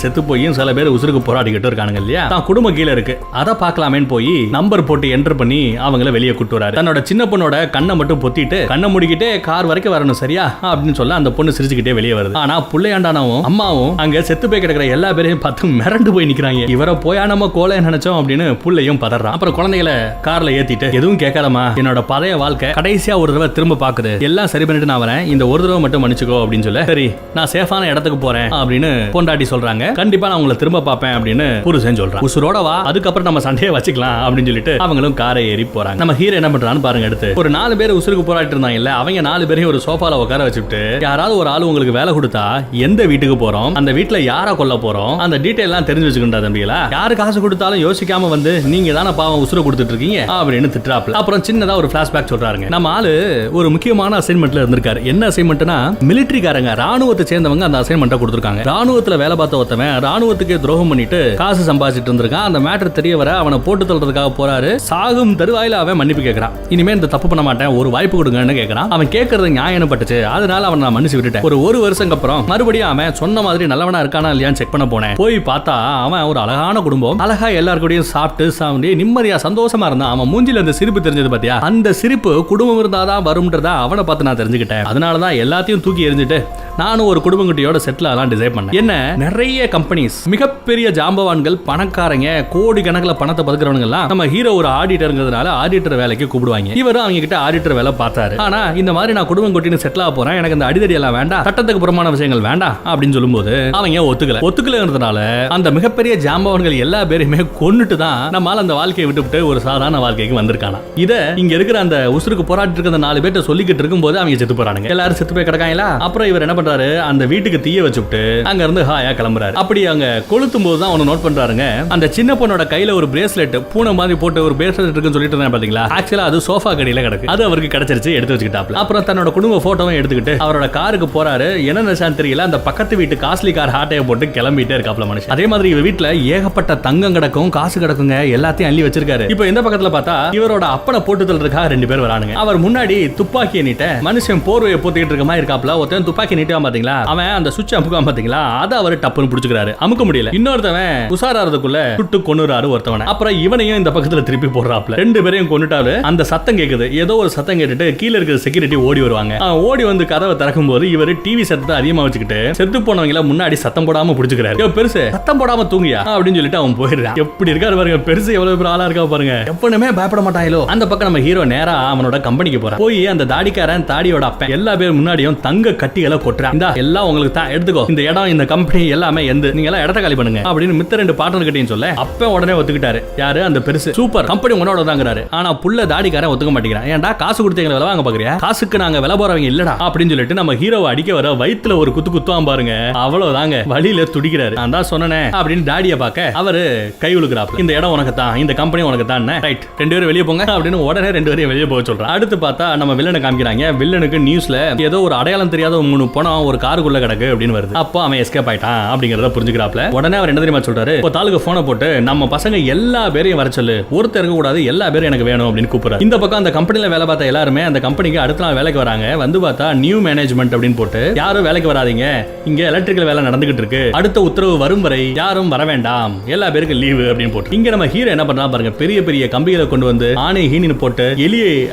செத்து போய் சில பேர் உசுருக்கு போராடிக்கிட்டு இருக்கானுங்க இல்லையா. தான் குடும்பம் கீழே இருக்கு, அதை பார்க்கலாமேன்னு போய் நம்பர் போட்டு என்டர் பண்ணி அவங்கள வெளியே கூட்டு வராரு. தன்னோட சின்ன பொண்ணோட கண்ணை மட்டும் பொத்திட்டு கண்ணை முடிக்கிட்டே கார் வரைக்கும் வரணும் சரியா அப்படின்னு சொல்ல, அந்த பொண்ணு சிரிச்சுக்கிட்டே வெளியே வருது. ஆனா புள்ளையாண்டானவும் அம்மாவும் அங்க செத்து போய் கிடக்கிற எல்லா பேரையும் பார்த்து மிரண்டு போய் நிக்கிறாங்க. இவரை போயா நம்ம கோலை நினைச்சோம் அப்படின்னு புள்ளையும் பதறான். அப்புறம் குழந்தைகளை கார்ல ஏத்திட்டு, எதுவும் கேட்காதமா, என்னோட பழைய வாழ்க்கை கடைசியா ஒரு தடவை திரும்ப பாக்குது, எல்லாம் சரி பண்ணிட்டு நான் வரேன், இந்த ஒரு தடவை மட்டும் மன்னிச்சுக்கோ அப்படின்னு சொல்ல, சரி நான் சேஃபான இடத்துக்கு போறேன் அப்படின்னு பொண்டாட்டி சொல்றாங்க. கண்டிப்பா நான் உங்களை திரும்ப பாப்பேன் அப்படின்னு புருஷன் சொல்றான். உசுரோட வா, அதுக்கப்புறம் நம்ம சண்டையை வச்சுக்கலாம் அப்படின்னு சொல்லிட்டு அவங்களும் காரை ஏறி போறாங்க. நம்ம ஹீரோ என்ன பண்றான்னு பாருங்க. அடுத்து ஒரு 4 பேர் உசுருக்கு போராடிட்டு இருந்தாங்க இல்ல, அவங்க 4 பேரையும் ஒரு சோஃபால உட்கார வச்சுட்டு, யாராவது ஒரு ஆளு உங்களுக்கு வேலை கொடுத்தா எந்த வீட்டுக்கு போறோம், அந்த வீட்டுல யாரை கொல்ல போறோம், அந்த டீடைல் எல்லாம் தெரிஞ்சு வச்சுக்கிட்டா தம்பிகளா, யாரு காசு கொடுத்தாலும் யோசிக்காம வந்து நீங்க தானே பாவம் உசுர கொடுத்துட்டு இருக்கீங்க அப்படின்னு திட்டுறாப்ல. அப்புறம் சின்னதா ஒரு பிளாஷ்பேக் சொல்றாங்க. நம்ம ஆளு ஒரு முக்கியமான அசைன்மெண்ட்ல இருந்திருக்காரு. என்ன அசைன்மெண்ட்னா, மிலிட்டரிக்காரங்க ராணுவத்தை சேர்ந்தவங்க அந்த அசைன்மெண்ட்டை கொடுத்திருக்காங்க. ராணுவத்துல வேலை பார்த்த ஒருத்தவன் ராணுவத்துக்கு துரோகம் பண்ணிட்டு காசு சம்பாதிச்சிட்டு இருந்திருக்கான். அந்த மேட்டர் தெரிய வர அவனை போட்டு தள்ளுறதுக்காக போறாரு. சாகும் தருவாயில அவன் மன்னிப்பு கேட்கறான். இனிமே இந்த தப்பு பண்ண மாட்டேன், ஒரு வாய்ப்பு கொடுங்கன்னு கேட்கறான். அவன் கேட்கறது நியாயம் பட்டுச்சு, அதனால அவன் நான் மன்னிச்சு விட்டுட்டேன். ஒரு வருஷம் அப்புறம் மறுபடியும் அவன் சொன்ன மாதிரி நல்லவனா இருக்கானா இல்லையான்னு செக் பண்ண போனேன். போய் பார்த்தா அவன் ஒரு அழகான குடும்பம், அழகா எல்லாருக்கூடயும் சாப்பிட்டு சாப்பிட்டு நிம்மதியா சந்தோஷமா இருந்தான். அவன் மூஞ்சில அந்த சிரிப்பு தெரிஞ்சது பாத்தியா, அந்த சிரிப்பு குடும்பம் இருந்தாதான் வரும்ன்றதா அவனை பார்த்து நான் தெரிஞ்சுக்கிட்டேன். அதனாலதான் எல்லாத்தையும் தூக்கி எறிஞ்சிட்டு நானும் ஒரு குடும்பங்குட்டியோட செட்டில் ஆகலாம் டிசைட் பண்ணேன். என்ன நிறைய கம்பெனிஸ், மிகப்பெரிய ஜாம்பவான்கள், பணக்காரங்க, கோடி கணக்கில் பணத்தை பதுக்கிறவங்க எல்லாம் நம்ம ஹீரோ ஒரு ஆடிட்டர்ங்கிறதுனால ஆடிட்டர் வேலைக்கு கூப்பிடுவாங்க. இவரும் அவங்க கிட்ட ஆடிட்டர் வேலை பார்த்தாரு. ஆனா இந்த மாதிரி நான் குடும்பங்குட்டின்னு செட்டில் ஆக போறேன், எனக்கு அந்த அடிதடி எல்லாம் வேண்டாம், சட்டத்துக்கு புறமான விஷயங்கள் வேண்டாம் அப்படின்னு சொல்லும்போது அவங்க ஒத்துக்கலங்கிறதுனால அந்த மிகப்பெரிய ஜாம்பவான்கள் எல்லா பேரையுமே கொன்னுட்டு தான் நம்மால அந்த வாழ்க்கையை விட்டுவிட்டு ஒரு சாதாரண வாழ்க்கைக்கு வந்திருக்கானா. இத இங்க இருக்கிற அந்த உசுருக்கு போராடிட்டு இருக்க 4 பேர்ட்ட சொல்லிக்கிட்டு இருக்கும்போது அவங்க செத்து போறானுங்க. எல்லாரும் செத்து போய் கிடக்காங்களா. அப்புறம் இவர் என்ன பண்றாரு, அந்த வீட்டுக்கு தீய வச்சுட்டு அங்க இருந்து ஹாயா கிளம்புறாரு. அப்படி அங்க கொளுத்தும் போது தான் அவனை நோட் பண்றாருங்க, அந்த சின்ன பொண்ணோட கையில ஒரு பிரேஸ்லெட், பூனை மாதிரி போட்டு ஒரு பிரேஸ்லெட் இருக்குன்னு சொல்லிட்டு இருந்தா பாத்தீங்களா, ஆக்சுவலா அது சோஃபா கடியில கிடக்கு. அது அவருக்கு கிடைச்சிருச்சு, எடுத்து வச்சுக்கிட்டாப்ல. அப்புறம் தன்னோட குடும்ப போட்டோவும் எடுத்துக்கிட்டு அவரோட காருக்கு போறாரு. என்ன நினைச்சான்னு தெரியல, அந்த பக்கத்து வீட்டு காஸ்ட்லி கார் ஹாட்டையை போட்டு கிளம்பிட்டே இருக்காப்ல மனுஷன். அதே மாதிரி இவ வீட்டுல ஏகப்பட்ட தங்கம் கிடக்கும், காசு கிடக்குங்க, எல்லாத்தையும் அள்ளி வச்சிருக்காரு. இப்போ இந்த பக்கத்துல பார்த்தா இவரோட அப்பனை போட்டு தள்ளுறதுக்காக 2 பேர் வரானுங்க. அவர் முன்னாடி துப்பாக்கியை நீட்ட மனுஷன் போர்வையை போத்திட்டு இருக்க மாதிரி இருக்காப்ல. ஒருத்தன் துப்பாக்கி நீட்டுவான் பாத்தீங்களா, அவன் அந்த சுவிட்ச் அமுக்குவான் பாத்தீங்களா, அதை அவர் டப்புன்னு பிடிச்சுக்கிறாரு. அமுக்க முடியல. இன்னொருத்தவன் உசாராறதுக்குள்ள சுட்டு கொன்னுறாரு ஒருத்தவனை. அப்புறம் இவனையும் இந்த பக்கத்துல திருப்பி போடுறாப்ல. 2 பேரையும் கொன்னுட்டாரு. அந்த சத்தம் கேக்குது, ஏதோ ஒரு சத்தம் கேட்டுட்டு கீழே இருக்கிற செக்யூரிட்டி ஓடி வருவாங்க. ஓடி வந்து கதவை திறக்கும் போது இவர் டிவி சத்தத்தை அதிகமா வச்சுக்கிட்டு செத்து போனவங்கள முன்னாடி சத்தம் போடாம பிடிச்சுக்கிறாரு. பெருசு சத்தம் போடாம தூங்கியா அப்படின்னு சொல்லிட்டு அவன் போயிடுறான். எப்படி இருக்காரு பாருங்க, பெருசு எவ்வளவு பெரிய ஆளா இருக்கா பாருங்க, எப்பவுமே பயப்பட மாட்டாங்களோ. அந்த பக்கம் நம்ம ஹீரோ நேரா அவனோட கம்பெனிக்கு போறான். போய் அந்த தாடிக்காரன் தாடியோட அப்பன் எல்லா பேர் முன்னாடியும் தங்க கட்டிகளை கொட்டுறாரு. பேசுறான். இந்த எல்லாம் உங்களுக்கு தான், எடுத்துக்கோ, இந்த இடம் இந்த கம்பெனி எல்லாமே எந்த, நீங்க எல்லாம் இடத்த காலி பண்ணுங்க அப்படின்னு மித்த 2 பார்ட்னர் கிட்டையும் சொல்ல அப்ப உடனே ஒத்துக்கிட்டாரு. யாரு? அந்த பெருசு. சூப்பர், கம்பெனி உன்னோட தாங்கிறாரு. ஆனா புள்ள தாடிக்காரன் ஒத்துக்க மாட்டேங்கிறான். ஏன்டா காசு கொடுத்து எங்களை வேலை வாங்க பாக்குறியா? காசுக்கு நாங்க வேலை போறவங்க இல்லடா அப்படின்னு சொல்லிட்டு நம்ம ஹீரோவை அடிக்க வர வயித்துல ஒரு குத்து குத்துவான் பாருங்க. அவ்வளவுதாங்க, வழியில துடிக்கிறாரு. நான் தான் சொன்னேன் அப்படின்னு டாடியை பார்க்க அவரு கை உழுக்கிறாப்ல. இந்த இடம் உனக்கு தான், இந்த கம்பெனி உனக்கு தான், ரைட், 2 பேரும் வெளியே போங்க அப்படின்னு உடனே 2 பேரையும் வெளியே போக சொல்றான். அடுத்து பார்த்தா நம்ம வில்லனை காமிக்கிறாங்க. வில்லனுக்கு நியூஸ்ல ஏதோ ஒரு அடையாளம் தெரியாத 3 பணம் ஒரு காருக்குள்ள கிடக்கு அப்படின்னு வருது. அப்போ அவன் எஸ்கேப் ஆயிட்டான் அப்படிங்கறத புரிஞ்சுக்கிறாப்ல. உடனே அவர் என்ன தெரியுமா சொல்றாரு? இப்போ தாலுக்கு போனை போட்டு நம்ம பசங்க எல்லா பேரையும் வர சொல்லு, ஒருத்தர் இருக்க கூடாது, எல்லா பேரும் எனக்கு வேணும் அப்படின்னு கூப்பிடுறாரு. இந்த பக்கம் அந்த கம்பெனில வேலை பார்த்த எல்லாருமே அந்த கம்பெனிக்கு அடுத்த நாள் வேலைக்கு வராங்க. வந்து பார்த்தா நியூ மேனேஜ்மெண்ட் அப்படின்னு போட்டு யாரும் வேலைக்கு வராதீங்க, இங்க எலக்ட்ரிக்கல் வேலை நடந்துகிட்டு இருக்கு, அடுத்த உத்தரவு வரும் வரை யாரும் வர வேண்டாம், எல்லா பேருக்கும் லீவு அப்படின்னு போட்டு. இங்க நம்ம ஹீரோ என்ன பண்றான் பாருங்க, பெரிய பெரிய கம்பிகளை கொண்டு வந்து ஆணை ஹீனின்னு போட்டு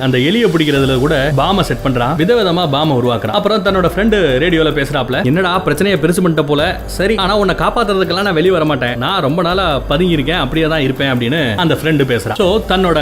அந்த எலியை பிடிக்கிறதுல கூட பாம செட் பண்றான். விதவிதமா பாம உருவாக்குறான். அப்புறம் தன்னோட ஃப்ரெண்டு ரேடியோல பேசுறாப்ல, என்னடா பிரச்சனையை பெருசு பண்ணிட்ட போல, சரி ஆனா உன்னை காப்பாத்துறதுக்கெல்லாம் நான் வெளியே வர மாட்டேன், நான் ரொம்ப நாளா பதுங்கி இருக்கேன், அப்படியே தான் இருப்பேன் அப்படின்னு அந்த ஃப்ரெண்டு பேசுறான். சோ தன்னோட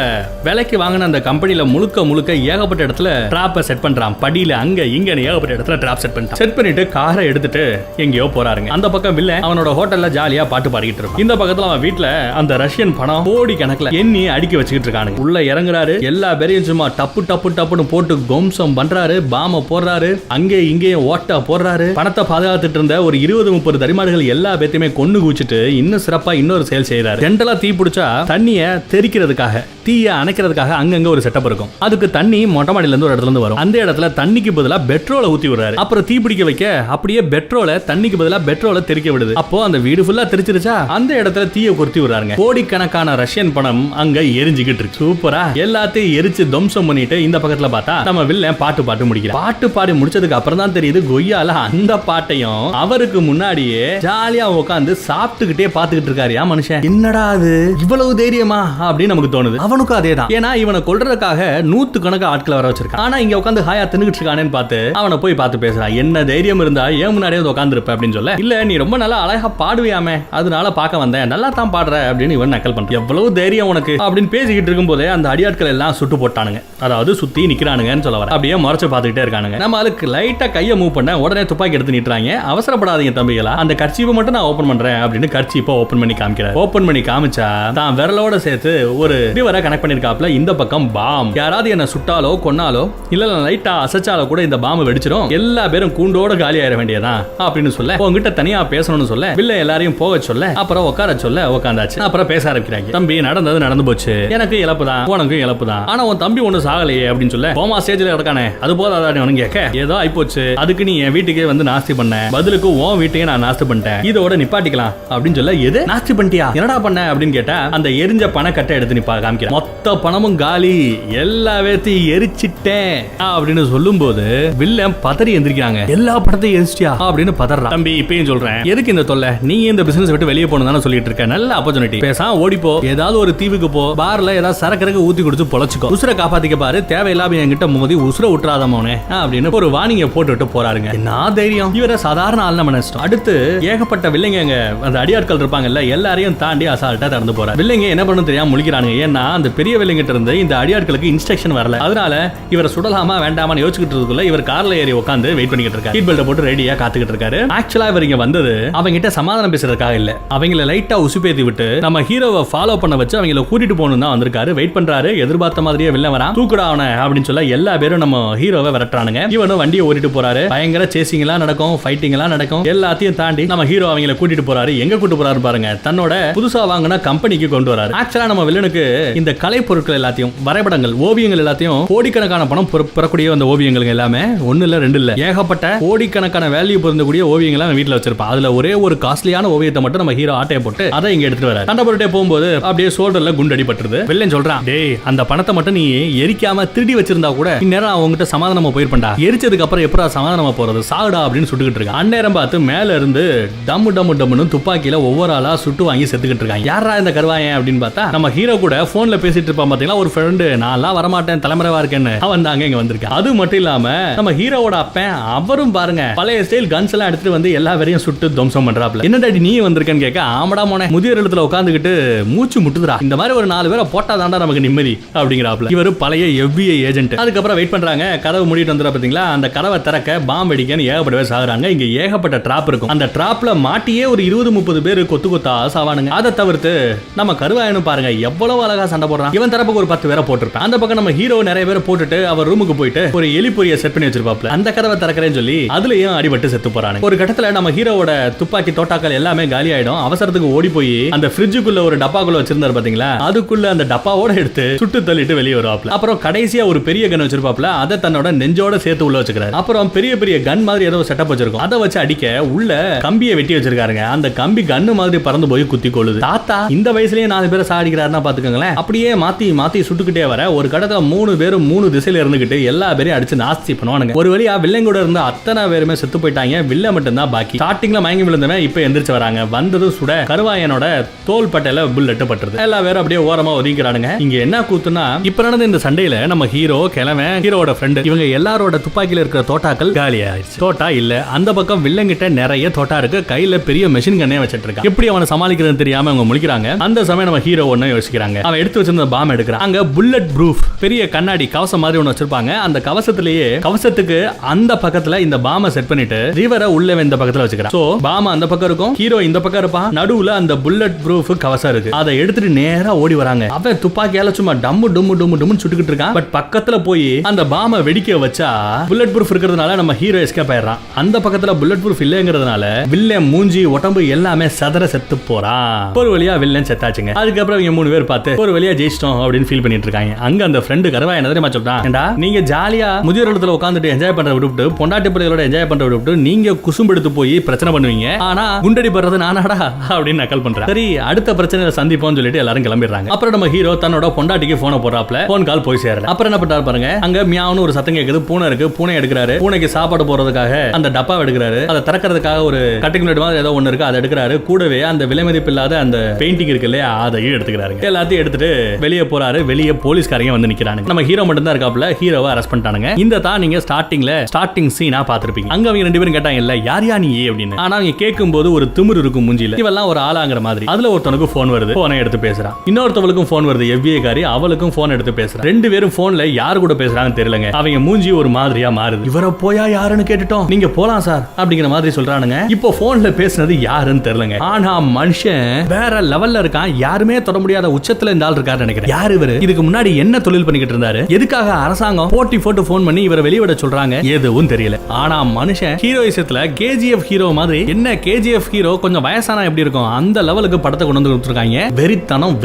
வேலைக்கு வாங்கின அந்த கம்பெனில முழுக்க ஏகப்பட்ட இடத்துல டிராப்பை செட் பண்றான். படியில அங்க இங்க ஏகப்பட்ட இடத்துல டிராப் செட் பண்ணிட்டு காரை எடுத்துட்டு எங்கேயோ போறாருங்க. அந்த பக்கம் வில்ல அவனோட ஹோட்டல்ல ஜாலியா பாட்டு பாடிக்கிட்டு இருக்கான். இந்த பக்கத்துல அவன் வீட்டுல அந்த ரஷ்யன் பணம் கோடி கணக்குல எண்ணி அடுக்கி வச்சுக்கிட்டு இருக்கானுங்க. உள்ள இறங்குறாரு, எல்லா பேரையும் சும்மா டப்பு டப்பு டப்புன்னு போட்டு கோம்சம் பண்றாரு, பாம போடுறாரு, அங்கே இங்கேயும் ஓட்டா போடுறாரு. பணத்தை பாதுகாத்துட்டு இருந்த ஒரு 20-30 தரிமாடுகள் எல்லா பேத்தையுமே கொன்னு குச்சிட்டு இன்னும் சிறப்பா இன்னொரு செயல் செய்யறாரு. ஜென்ரலா தீ பிடிச்சா தண்ணிய தெரிக்கிறதுக்காக, தீய அணைக்கிறதுக்காக அங்கங்க ஒரு செட்டப் இருக்கும். அதுக்கு தண்ணி மொட்டை மாடியில இருந்து ஒரு இடத்துல இருந்து வரும். அந்த இடத்துல தண்ணிக்கு பதிலா பெட்ரோலை ஊத்தி விடுறாரு. அப்புறம் தீ பிடிக்க வைக்க அப்படியே பெட்ரோலை தண்ணிக்கு பதிலா பெட்ரோலை தெரிக்க விடுது. அப்போ அந்த வீடு ஃபுல்லா தெரிச்சிருச்சா, அந்த இடத்துல தீய கொளுத்தி விடுறாங்க. கோடிக்கணக்கான ரஷ்யன் பணம் அங்க எரிஞ்சுக்கிட்டு இருக்கு. சூப்பரா எல்லாத்தையும் எரிச்சு தம்சம் பண்ணிட்டு இந்த பக்கத்துல பார்த்தா நம்ம வில்லன் பாட்டு முடிக்கிறார். பாட்டு பாடி முடிச்சதுக்கு அப்புறம் தான் தெரியுது கொய்யால அந்த பாட்டையும் அவருக்கு முன்னாடியே ஜாலியா உட்காந்து சாப்பிட்டுக்கிட்டே பாத்துக்கிட்டு இருக்காரு. மனுஷன் என்னடா அது இவ்வளவு தைரியமா அப்படின்னு நமக்கு தோணுது. அவனுக்கும் அதேதான். ஏன்னா இவனை கொல்றதுக்காக 100 ஆட்களை வர வச்சிருக்கான். ஆனா இங்க உட்காந்து ஹாயா தின்னுகிட்டு இருக்கானேன்னு பார்த்து அவனை போய் பார்த்து பேசுறான். என்ன தைரியம் இருந்தா ஏன் முன்னாடியே உட்கார்ந்து இருப்ப அப்படின்னு சொல்ல, இல்ல நீ ரொம்ப நல்லா அழகா பாடுவியாமே, அதனால பார்க்க வந்தேன், நல்லா தான் பாடுற அப்படின்னு இவன் நக்கல் பண்றான். எவ்வளவு தைரியம் உனக்கு அப்படின்னு பேசிக்கிட்டு இருக்கும் போதே அந்த அடியாட்கள் எல்லாம் சுட்டு போட்டானுங்க. அதாவது சுத்தி நிக்கிறானுங்கன்னு சொல்ல வர. அப்படியே முறைச்சு பார்த்துக்கிட்டே இருக்கானுங்க. நம்ம அதுக்கு லைட்டா கையை மூவ் பண்ண உடனே துப்பாக்கி எடுத்து நிட்டுறாங்க. அவசரப்படாதீங்க தம்பிகளா, அந்த கர்ச்சீப்பை மட்டும் நான் ஓபன் பண்றேன் அப்படின்னு கர்ச்சீப்பை ஓபன் பண்ணி காமிக்கிறார். ஓபன் பண்ணி காமிச்சா தான் விரலோட சேர்த்து ஒரு ரிவரை கனெக்ட் பண்ணிருக்காப்ல. இந்த பக்கம் பாம், யாராவது என்ன சுட்டாலோ கொன்னாலோ இல்ல லைட்டா அசைச்சாலோ கூட இந்த பாம்பு வெடிச்சிடும், எல்லா பேரும் கூண்டோட காலி ஆயிட வேண்டியதான் அப்படின்னு சொல்ல, உங்ககிட்ட தனியா பேசணும்னு சொல்ல, வில்ல எல்லாரையும் போக சொல்ல, அப்புறம் உட்கார சொல்ல உட்காந்தாச்சு. அப்புறம் பேச ஆரம்பிக்கிறாங்க. தம்பி நடந்தது நடந்து போச்சு, எனக்கு இழப்பு தான், உனக்கு இழப்பு தான், ஆனா உன் தம்பி ஒண்ணு சாகலையே அப்படின்னு சொல்ல, கோமா ஸ்டேஜ்ல இருக்கானே அது போதாதான் உனக்கு கேட்க, ஏதோ ஆயிப்போச்சு, அதுக்கு நீ என் வீட்டுக்கே வந்து நாஸ்தி பண்ண, பதிலுக்கு உன் வீட்டையே நான் நாஸ்தி பண்ணிட்டேன், இதோட நிப்பாட்டிக்கலாம் அப்படின்னு சொல்ல, எது நாஸ்தி பண்ணிட்டியா, என்னடா பண்ண அப்படின்னு கேட்டா அந்த எரிஞ்ச பணக்கட்டை எடுத்து நிப்பா காமிக்கிறேன். மொத்த பணமும் காலி, எல்லா வேத்தையும் எரிச்சிட்டேன் அப்படின்னு சொல்லும் போது வில்லன் பதறி எந்திரிக்கிறாங்க. எல்லா பணத்தையும் எரிச்சிட்டியா அப்படின்னு பதறான். தம்பி இப்பயும் சொல்றேன், எதுக்கு இந்த தொல்லை, நீ இந்த பிசினஸ் விட்டு வெளியே போகணும் தானே சொல்லிட்டு இருக்க, நல்ல ஆப்பர்ச்சுனிட்டி, பேசாம ஓடிப்போ, ஏதாவது ஒரு தீவுக்கு போ, பார்ல ஏதாவது சரக்கு ஊத்தி குடிச்சு பொழைச்சுக்கோ, உசுரை காப்பாத்திக்க பாரு, தேவையில்லாம என்கிட்ட மோதி உசுரை விட்டுறாத மோனே அப்படின்னு ஒரு வார்னிங்க போட்டுட்டு போறாருங்க. நான் தைரியம், இவர சாதாரண ஆள் நம்ம நினைச்சிட்டோம். அடுத்து ஏகப்பட்ட வில்லைங்க அந்த அடியாட்கள் இருப்பாங்கல்ல, எல்லாரையும் தாண்டி அசால்ட்டா திறந்து போறாரு. வில்லைங்க என்ன பண்ணு தெரியாம முழிக்கிறானுங்க. ஏன்னா அந்த பெரிய வில்லைங்கிட்ட இருந்து இந்த அடியாட்களுக்கு இன்ஸ்ட்ரக்ஷன் வரல. அதனால இவரை சுடலாமா வேண்டாமான்னு யோசிச்சுட்டு இருக்குள்ள இவர் கார்ல ஏறி உட்காந்து வெயிட் பண்ணிட்டு இருக்காரு. சீட் பெல்ட் போட்டு ரெடியா காத்துக்கிட்டு இருக்காரு. ஆக்சுவலா இவர் இங்க வந்தது அவங்க கிட்ட சமாதானம் பேசுறதுக்காக இல்ல, அவங்கள லைட்டா உசுப்பேத்தி விட்டு நம்ம ஹீரோவை ஃபாலோ பண்ண வச்சு அவங்கள கூட்டிட்டு போகணும் தான் வந்திருக்காரு. வெயிட் பண்றாரு. எதிர்பார்த்த மாதிரியே வில்ல வரான். தூக்குடா அவனை அப்படின்னு சொல்ல எல்லா பேரும் நம்ம ஹீரோவை விரட்டுறானுங்க. இவனும் வண்டியை ஓட்டிட்டு போறாரு. பயங்கர சேசிங் எல்லாம் நடக்கும், ஃபைட்டிங் எல்லாம் நடக்கும். எல்லாத்தையும் தாண்டி நம்ம ஹீரோ அவங்கள கூட்டிட்டு போறாரு. எங்க கூட்டு போறாரு பாருங்க, தன்னோட புதுசா வாங்கின கம்பெனிக்கு கொண்டு வராரு. ஆக்சுவலா நம்ம வில்லனுக்கு இந்த கலை பொருட்கள் எல்லாத்தையும், வரைபடங்கள், ஓவியங்கள் எல்லாத்தையும் கோடிக்கணக்கான பணம் பெறக்கூடிய அந்த ஓவியங்கள் எல்லாமே ஒன்னு இல்ல ரெண்டு இல்ல, ஏகப்பட்ட கோடிக்கணக்கான வேல்யூ பொருந்தக்கூடிய ஓவியங்களை அவன் வீட்டுல வச்சிருப்பான். அதுல ஒரே ஒரு காஸ்ட்லியான ஓவியத்தை மட்டும் நம்ம ஹீரோ ஆட்டையை போட்டு அதை இங்க எடுத்துட்டு வர. சண்டை போட்டுட்டே போகும்போது அப்படியே ஷோல்டர்ல குண்டு அடிபட்டுருது. வில்லன் சொல்றான், டேய் அந்த பணத்தை மட்டும் நீ எரிக்காம திருடி வச்சிருந்தா கூட இந்நேரம் அவங்ககிட்ட சமாதானமா போயிருப்பா, எரிச்சதுக்கு அப்புறம் எப்படா சமாதானமா போறது, சாகுடா அப்படின்னு சுட்டுக்கிட்டு இருக்கான். அந்நேரம் பார்த்து மேல இருந்து டம்மு டம்மு டம்முன்னு துப்பாக்கியில ஒவ்வொரு ஆளா சுட்டு வாங்கி செத்துக்கிட்டு இருக்காங்க. யாரா இந்த கருவாயன் அப்படின்னு பார்த்தா நம்ம ஹீரோ கூட போன்ல பேசிட்டு இருப்பான் பாத்தீங்களா ஒரு ஃப்ரெண்டு, நான்லாம் வரமாட்டேன் தலைமறைவா இருக்கேன்னு, அவன் தாங்க இங்க வந்திருக்கான். அது மட்டும் இல்லாம நம்ம ஹீரோவோட அப்பன் அவரும் பாருங்க பழைய ஸ்டைல் கன்ஸ் எல்லாம் எடுத்துட்டு வந்து எல்லா வேறையும் சுட்டு துவம்சம் பண்றாப்ல. என்ன டாடி நீ வந்திருக்கேன்னு கேட்க, ஆமடா மோனே முதியோர் இடத்துல உட்காந்துக்கிட்டு மூச்சு முட்டுதுடா, இந்த மாதிரி ஒரு 4 பேரை போட்டா தாண்டா நமக்கு நிம்மதி அப்படிங்கிறாப்ல. இவரு பழைய FBI ஏஜென்ட். அதுக்கப்புறம் வெயிட் பண்றாங்க, கதவு மூடிட்டு வந்துடுற பாத்தீங்களா, அந்த கதவை திறக்க பாம்பு அடிக்கன்னு ஏகப்பட்ட சாகுறாங்க. இங்க ஏகப்பட்ட டிராப் இருக்கும். அந்த டிராப்ல மாட்டியே ஒரு 20-30 பேர் கொத்து கொத்தா சாவானுங்க. அதை தவிர்த்து நம்ம கருவாயனும் பாருங்க எவ்வளவு அழகா சண்டை போடுறான். இவன் தரப்புக்கு ஒரு 10 பேரை போட்டிருப்பான். அந்த பக்கம் நம்ம ஹீரோ நிறைய பேரை போட்டுட்டு அவர் ரூமுக்கு போயிட்டு ஒரு எலிப்பொறியை செட் பண்ணி வச்சிருப்பாப்ல. அந்த கதவை திறக்கிறேன்னு சொல்லி அதுலயும் அடிபட்டு செத்து போறாங்க. ஒரு கட்டத்துல நம்ம ஹீரோவோட துப்பாக்கி தோட்டாக்கள் எல்லாமே காலி ஆயிடும். அவசரத்துக்கு ஓடி போய் அந்த ஃப்ரிட்ஜுக்குள்ள ஒரு டப்பாக்குள்ள வச்சிருந்தாரு பாத்தீங்களா, அதுக்குள்ள அந்த டப்பாவோட எடுத்து சுட்டு தள்ளிட்டு வெளியே வருவாப்ல. அப்புறம் கடைசியா ஒரு பெரிய கன் வச்சிருப்பாப்ல, அதை தன்னோட நெஞ்சோட சேர்த்து உள்ள வச்சுக்கிறாரு. அப்புறம் பெரிய பெரிய கன் மாதிரி ஏதோ செட்டப் வச்சிருக்கும், அதை வச்சு அடிக்க உள்ள கம்பியை வெட்டி வச்சிருக்காருங்க. அந்த கம்பி கன்னு மாதிரி பறந்து போய் குத்தி கொள்ளுது. தாத்தா இந்த வயசுலயே 4 பேரை சாடிக்கிறாருன்னா பாத்துக்கோங்களேன். அப்படியே மாத்தி மாத்தி சுட்டுக்கிட்டே வர ஒரு கடத்துல 3 பேரும் 3 திசையில இருந்துகிட்டு எல்லா பேரையும் அடிச்சு நாஸ்தி பண்ணுவானுங்க. ஒரு வழியா வில்லன் கூட இருந்த அத்தனை பேருமே செத்து போயிட்டாங்க. வில்ல மட்டும் தான் பாக்கி. ஸ்டார்டிங்ல மயங்கி விழுந்தவன் இப்ப எந்திரிச்சு வராங்க. வந்தது சுட கருவாயனோட தோல் பட்டையில புல்லட் பட்டுருது. எல்லா பேரும் அப்படியே ஓரமா ஒதுங்கிறானுங்க. இங்க என்ன கூத்துனா, இப்ப நடந்த இந்த சண்டையில நம்ம ஹீரோ கிழவன் ஹீரோட ஃப்ரெண்ட் இவங்க எல்லாரோட துப்பாக்கில இருக்கிற தோட்டாக்கள் காலி ஆயிடுச்சு. தோட்டா இல்ல. அந்த பக்கம் வில்லங்கிட்ட நிறைய தோட்டா இருக்கு. கையில பெரிய மெஷின் கண்ணே வச்சிட்டு இருக்கான். எப்படி அவனை சமாளிக்கிறதுன்னு தெரியாம அவங்க முழிக்கிறாங்க. அந்த சமயம் நம்ம ஹீரோ ஒன்னு யோசிக்கிறாங்க. அவன் எடுத்து வச்சிருந்த பாம் எடுக்கிறான். அங்க புல்லட் ப்ரூஃப் பெரிய கண்ணாடி கவசம் மாதிரி ஒன்னு வச்சிருப்பாங்க. அந்த கவசத்திலேயே கவசத்துக்கு அந்த பக்கத்துல இந்த பாமை செட் பண்ணிட்டு ரிவரை உள்ள இந்த பக்கத்துல வச்சுக்கிறான். சோ பாம் அந்த பக்கம் இருக்கும், ஹீரோ இந்த பக்கம் இருப்பான். நடுவுல அந்த புல்லட் ப்ரூஃப் கவசம் இருக்கு. அதை எடுத்துட்டு நேரா ஓடி வராங்க. அவன் துப்பாக்கியால சும்மா டம்மு டும்மு டும்மு டும்னு சுட்டுக்கிட்டு இருக்கான். பட் பக்கத்துல போய் அந்த பாமை வெடிக்க வச்சா புல்லட் ப்ரூஃப் இருக்கிறதுனால நம்ம ஹீரோ எஸ்கேப் ஆயிடுறான். அந்த பக்கத்துல புல்லட் ப்ரூஃப் இல்லங்கிறதுனால வில்லன் மூஞ்சி உடம்பு எல்லாமே சதற செத்து போறான். ஒரு வழியா வில்லன் செத்தாச்சுங்க. அதுக்கப்புறம் இவங்க 3 பேர் பார்த்து ஒரு வழியா ஜெயிச்சிட்டோம் அப்படின்னு ஃபீல் பண்ணிட்டு இருக்காங்க. அங்க அந்த ஃப்ரெண்டு கருவா என்ன தெரியுமா சொல்றான், ஏண்டா நீங்க ஜாலியா முதியோர் இடத்துல உட்கார்ந்துட்டு என்ஜாய் பண்ற விட்டு பொண்டாட்டி பிள்ளைகளோட என்ஜாய் பண்ற விட்டு நீங்க குசும்பெடுத்து போய் பிரச்சனை பண்ணுவீங்க, ஆனா குண்டடி பண்றது நானாடா அப்படின்னு நக்கல் பண்றேன். சரி அடுத்த பிரச்சனையில சந்திப்போம் சொல்லிட்டு எல்லாரும் கிளம்பிடுறாங்க. அப்புறம் நம்ம ஹீரோ தன்னோட பொண்டாட்டிக்கு போன போறாப்ல. போன் கால் போய் சேரல. அப்புறம் என்ன பண்றாரு பாருங்க, அங்க மியாவுன்னு ஒரு சத்தம் கேக்குது. பூனை இருக்கு. பூனை எடுக்கிறாரு. பூனைக்கு சாப்பாடு போறதுக்காக அந்த டப்பா எடுக்கிறாரு. அதை திறக்கிறதுக்காக ஒரு கட்டிங் பிளேட் மாதிரி ஏதோ ஒன்னு இருக்கு, அதை எடுக்கிறாரு. கூடவே அந்த விலை மதிப்பு இல்லாத அந்த பெயிண்டிங் இருக்கு இல்லையா, அதையும் எடுத்துக்கிறாரு. எல்லாத்தையும் எடுத்துட்டு வெளியே போறாரு. வெளியே போலீஸ்காரங்க வந்து நிக்கிறாங்க. நம்ம ஹீரோ மட்டும் தான் இருக்காப்ல. ஹீரோவை அரெஸ்ட் பண்ணிட்டானுங்க. இந்த தான் நீங்க ஸ்டார்டிங் சீனா பாத்திருப்பீங்க. அங்க அவங்க 2 பேரும் கேட்டாங்க இல்ல யார் யா நீ அப்படின்னு. ஆனா அவங்க கேட்கும்போது ஒரு திமிரு இருக்கும் மூஞ்சில. இவெல்லாம் ஒரு ஆளாங்கிற மாதிரி. அதுல ஒருத்தனுக்கு போன் வருது. போனை எடுத்து பேசுறான். இன்னொருத்தவளுக்கும் போன் வருது. FBI காரி அவளுக்கும் போன் எடுத்து பேசுறான். 2 பேரும் போன்ல யாரு கூட பேசுறாங்கன்னு தெரியலங்க. அவங்க மூஞ்சி ஒரு மாதிரியா மாறுது. இவரை போயா யாருன்னு கேட்டுட்டோம். நீங்க போலாம் சார் அப்படிங்கிற மாதிரி சொல்றானுங்க. இப்போ போன்ல பேசுனது யாருன்னு தெரியலங்க. ஆனா மனுஷன் வேற லெவல்ல இருக்கான். யாருமே தொட முடியாத உச்சத்துல இந்த ஆள் இருக்காரு நினைக்கிறேன். யாரு இவரு? இதுக்கு முன்னாடி என்ன தொழில் பண்ணிக்கிட்டு இருந்தாரு? எதுக்காக அரசாங்கம் போட்டி போட்டு போன் பண்ணி இவரை வெளிவிட சொல்றாங்க? எதுவும் தெரியல. ஆனா மனுஷன் ஹீரோயிசத்துல KGF ஹீரோ மாதிரி. என்ன KGF ஹீரோ கொஞ்சம் வயசானா எப்படி இருக்கும் அந்த லெவலுக்கு படத்தை கொண்டு வந்து கொடுத்துருக்காங்க. வெறித்தனம்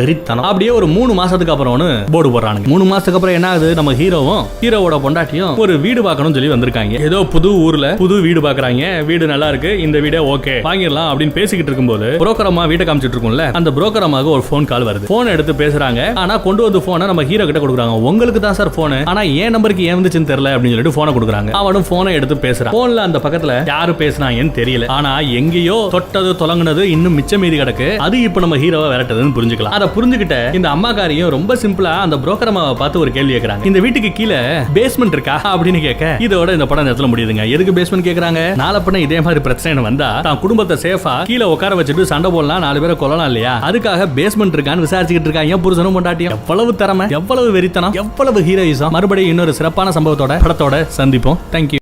அப்படியே ஒரு 3 மாசத்துக்கு அப்புறம்னு போர்டு போடுறாங்க. 3 மாசத்துக்கு அப்புறம் என்ன ஆகுது, நம்ம ஹீரோவும் ஹீரோவோட பொண்டாட்டியும் ஒரு வீடு பார்க்கணும்னு சொல்லி வந்திருக்காங்க. ஏதோ புது ஊர்ல புது வீடு பாக்குறாங்க. வீடு நல்லா இருக்கு, இந்த வீடே ஓகே வாங்கிடலாம் அப்படின்னு பேசிக்கிட்டு இருக்கும்போது புரோக்கர் அம்மா வீட்டை காமிச்சிட்டு இருக்கும்ல, அந்த புரோக்கர் அம்மாவுக்கு ஒரு போன் கால் வருது. போன் எடுத்து பேசுறாங்க. ஆனா கொண்டு வந்து போனை நம்ம ஹீரோ கிட்ட கொடுக்குறாங்க. உங்களுக்கு தான் சார் போன், ஆனா ஏன் நம்பருக்கு ஏன் வந்துச்சுன்னு தெரியல அப்படின்னு சொல்லிட்டு போனை கொடுக்குறாங்க. அவனும் போனை எடுத்து பேசுறான். போன்ல அந்த பக்கத்துல யாரு பேசுனாங்கன்னு தெரியல. ஆனா எங்கேயோ தொட்டது தொலங்குனது இன்னும் மிச்சம் மீதி கிடக்கு. அது இப்ப நம்ம ஹீரோவை விரட்டதுன்னு புரிஞ்சுக்கலாம். அதை புரிஞ்சுக்கிட்ட இந்த அம்மாக்காரியும் ரொம்ப சிம்பிளா அந்த புரோக்கர் அம்மாவை பார்த்து ஒரு கேள்வி கேட்கறாங்க. இந்த வீட்டுக்கு கீழே பேஸ்மெண்ட் இருக்கா அப்படின்னு கேட்க இதோட இந்த படம் நேரத்துல முடியுதுங்க. எதுக்கு பேஸ்மெண்ட் கேக்குறாங்க? நாளை பண்ண இதே மாதிரி பிரச்சனை வந்தா தான் குடும்பத்தை சேஃபா கீழே உட்கார வச்சுட்டு சண்டை போடலாம், 4 பேரை கொல்லலாம் இல்லையா? அதுக்காக பேஸ்மெண்ட் இருக்கான்னு விசாரிச்சுக்கிட்டு இருக்காங்க. புருஷனும் பொண்டாட்டியும். எவ்வளவு திறமை, எவ்வளவு வெறித்தனம், எவ்வளவு ஹீரோயிசம். மறுபடியும் இன்னொரு சிறப்பான சம்பவத்தோட படத்தோட சந்திப்போம். தேங்க்யூ.